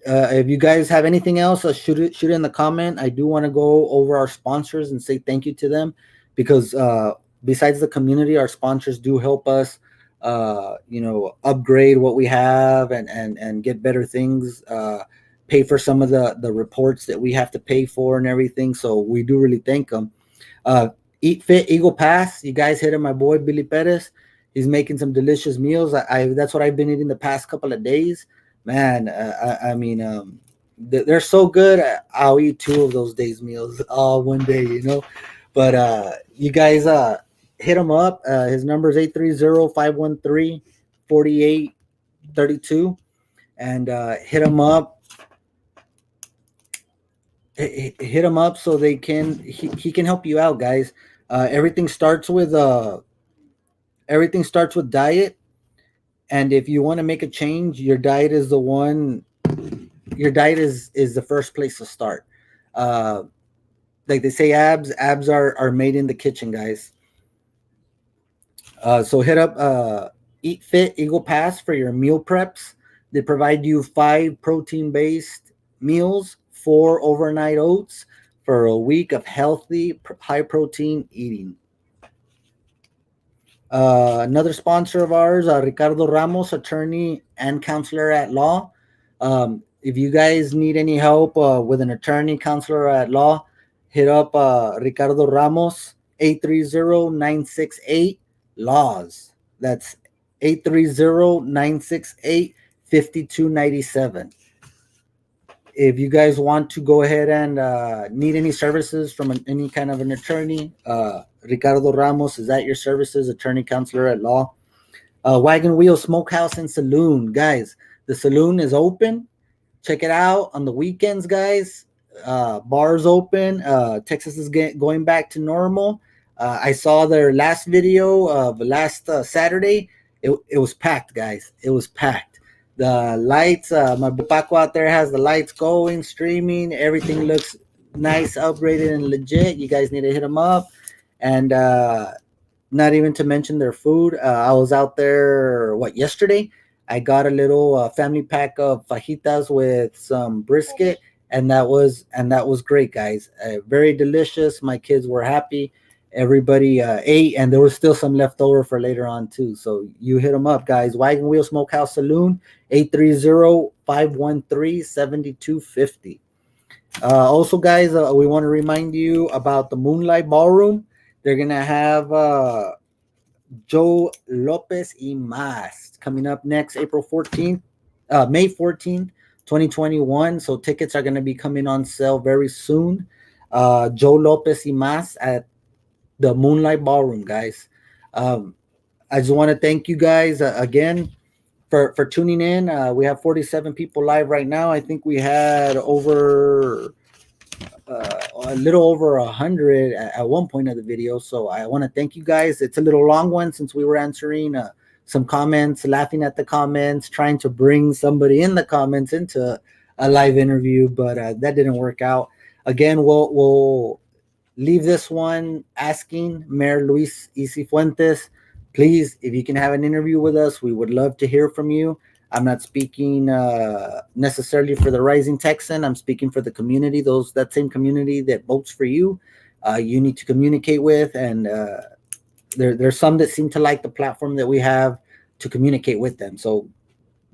If you guys have anything else, shoot it in the comment. I do want to go over our sponsors and say thank you to them, because besides the community, our sponsors do help us upgrade what we have, and get better things, pay for some of the reports that we have to pay for and everything. So we do really thank them. Eat Fit Eagle Pass, you guys hit up my boy Billy Perez. He's making some delicious meals. That's what I've been eating the past couple of days, man. I mean, they're so good. I'll eat 2 of those days meals all one day. But you guys hit him up. His number is 830-513-4832, and hit him up. Hit him up so he can help you out, guys. Everything starts with diet, and if you want to make a change, your diet is the first place to start. Like they say, abs are made in the kitchen, guys. So hit up Eat Fit Eagle Pass for your meal preps. They provide you 5 protein-based meals, 4 overnight oats for a week of healthy, high-protein eating. Another sponsor of ours, Ricardo Ramos, attorney and counselor at law. If you guys need any help with an attorney, counselor at law, hit up Ricardo Ramos, 830-968-LAWS. That's 830-968-5297. If you guys want to go ahead and need any services from any kind of an attorney, Ricardo Ramos is at your services, attorney, counselor at law. Wagon Wheel Smokehouse and Saloon, guys. The saloon is open. Check it out on the weekends, guys. Bars open. Texas is going back to normal. I saw their last video of last Saturday. It was packed, guys. It was packed. The lights, my Paco out there has the lights going, streaming. Everything looks nice, upgraded, and legit. You guys need to hit them up. And not even to mention their food. I was out there, yesterday? I got a little family pack of fajitas with some brisket, and that was great, guys. Very delicious. My kids were happy. Everybody ate, and there was still some left over for later on too. So you hit them up, guys. Wagon Wheel Smokehouse Saloon, 830-513-7250. Also, guys, we want to remind you about the Moonlight Ballroom. They're gonna have Joe Lopez y Mas coming up next May 14th, 2021. So tickets are gonna be coming on sale very soon. Joe Lopez y Mas at the Moonlight Ballroom, guys. I just want to thank you guys again for tuning in. We have 47 people live right now. I think we had over a little over 100 at one point of the video. So I want to thank you guys. It's a little long one since we were answering some comments, laughing at the comments, trying to bring somebody in the comments into a live interview, but that didn't work out. Again, we'll leave this one asking Mayor Luis Isi Fuentes, please, if you can have an interview with us, we would love to hear from you. I'm not speaking necessarily for the Rising Texan. I'm speaking for the community, that same community that votes for you. You need to communicate with, and there's some that seem to like the platform that we have to communicate with them. So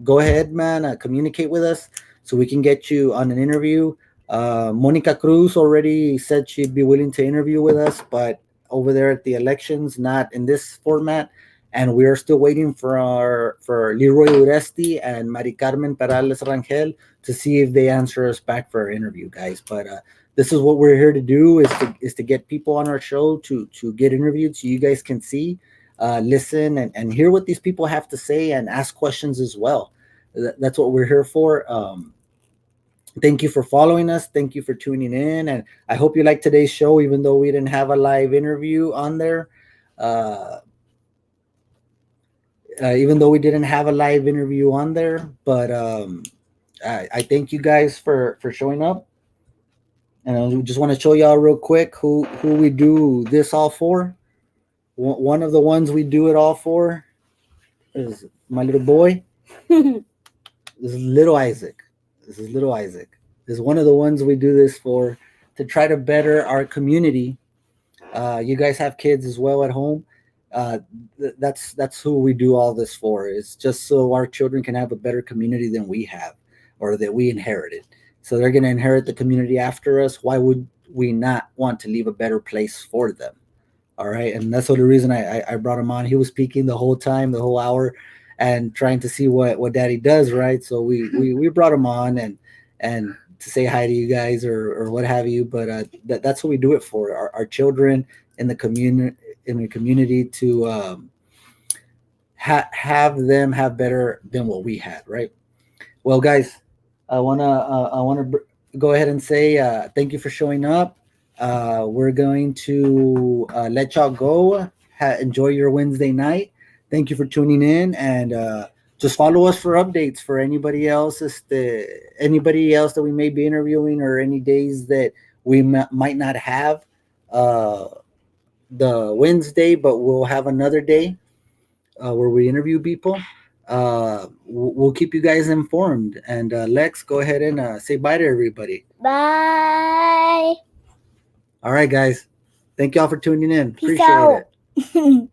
go ahead, man, communicate with us so we can get you on an interview. Monica Cruz already said she'd be willing to interview with us, but over there at the elections, not in this format. And we are still waiting for Leroy Uresti and Mari Carmen Perales Rangel to see if they answer us back for our interview, guys. But this is what we're here to do, is to get people on our show to get interviewed so you guys can see, listen, and hear what these people have to say and ask questions as well. That's what we're here for. Thank you for following us. Thank you for tuning in, and I hope you like today's show, even though we didn't have a live interview on there. Uh, Even though we didn't have a live interview on there, but I thank you guys for showing up, and I just want to show y'all real quick who we do this all for. One of the ones we do it all for is my little boy. This is little Isaac. This is little Isaac. This is one of the ones we do this for, to try to better our community. You guys have kids as well at home. Uh, that's who we do all this for. It's just so our children can have a better community than we have, or that we inherited. So they're going to inherit the community after us. Why would we not want to leave a better place for them? All right, and that's the reason I brought him on. He was speaking the whole time, the whole hour, and trying to see what Daddy does. Right, so we brought him on and to say hi to you guys, or what have you. But that's what we do it for. Our children in the community to have them have better than what we had. Right. Well, guys, I wanna go ahead and say thank you for showing up. We're going to let y'all go. Enjoy your Wednesday night. Thank you for tuning in, and just follow us for updates for anybody else that we may be interviewing, or any days that we might not have uh, the Wednesday, but we'll have another day where we interview people. We'll keep you guys informed. And Lex, go ahead and say bye to everybody. Bye. All right, guys. Thank y'all for tuning in. Peace Appreciate out. it.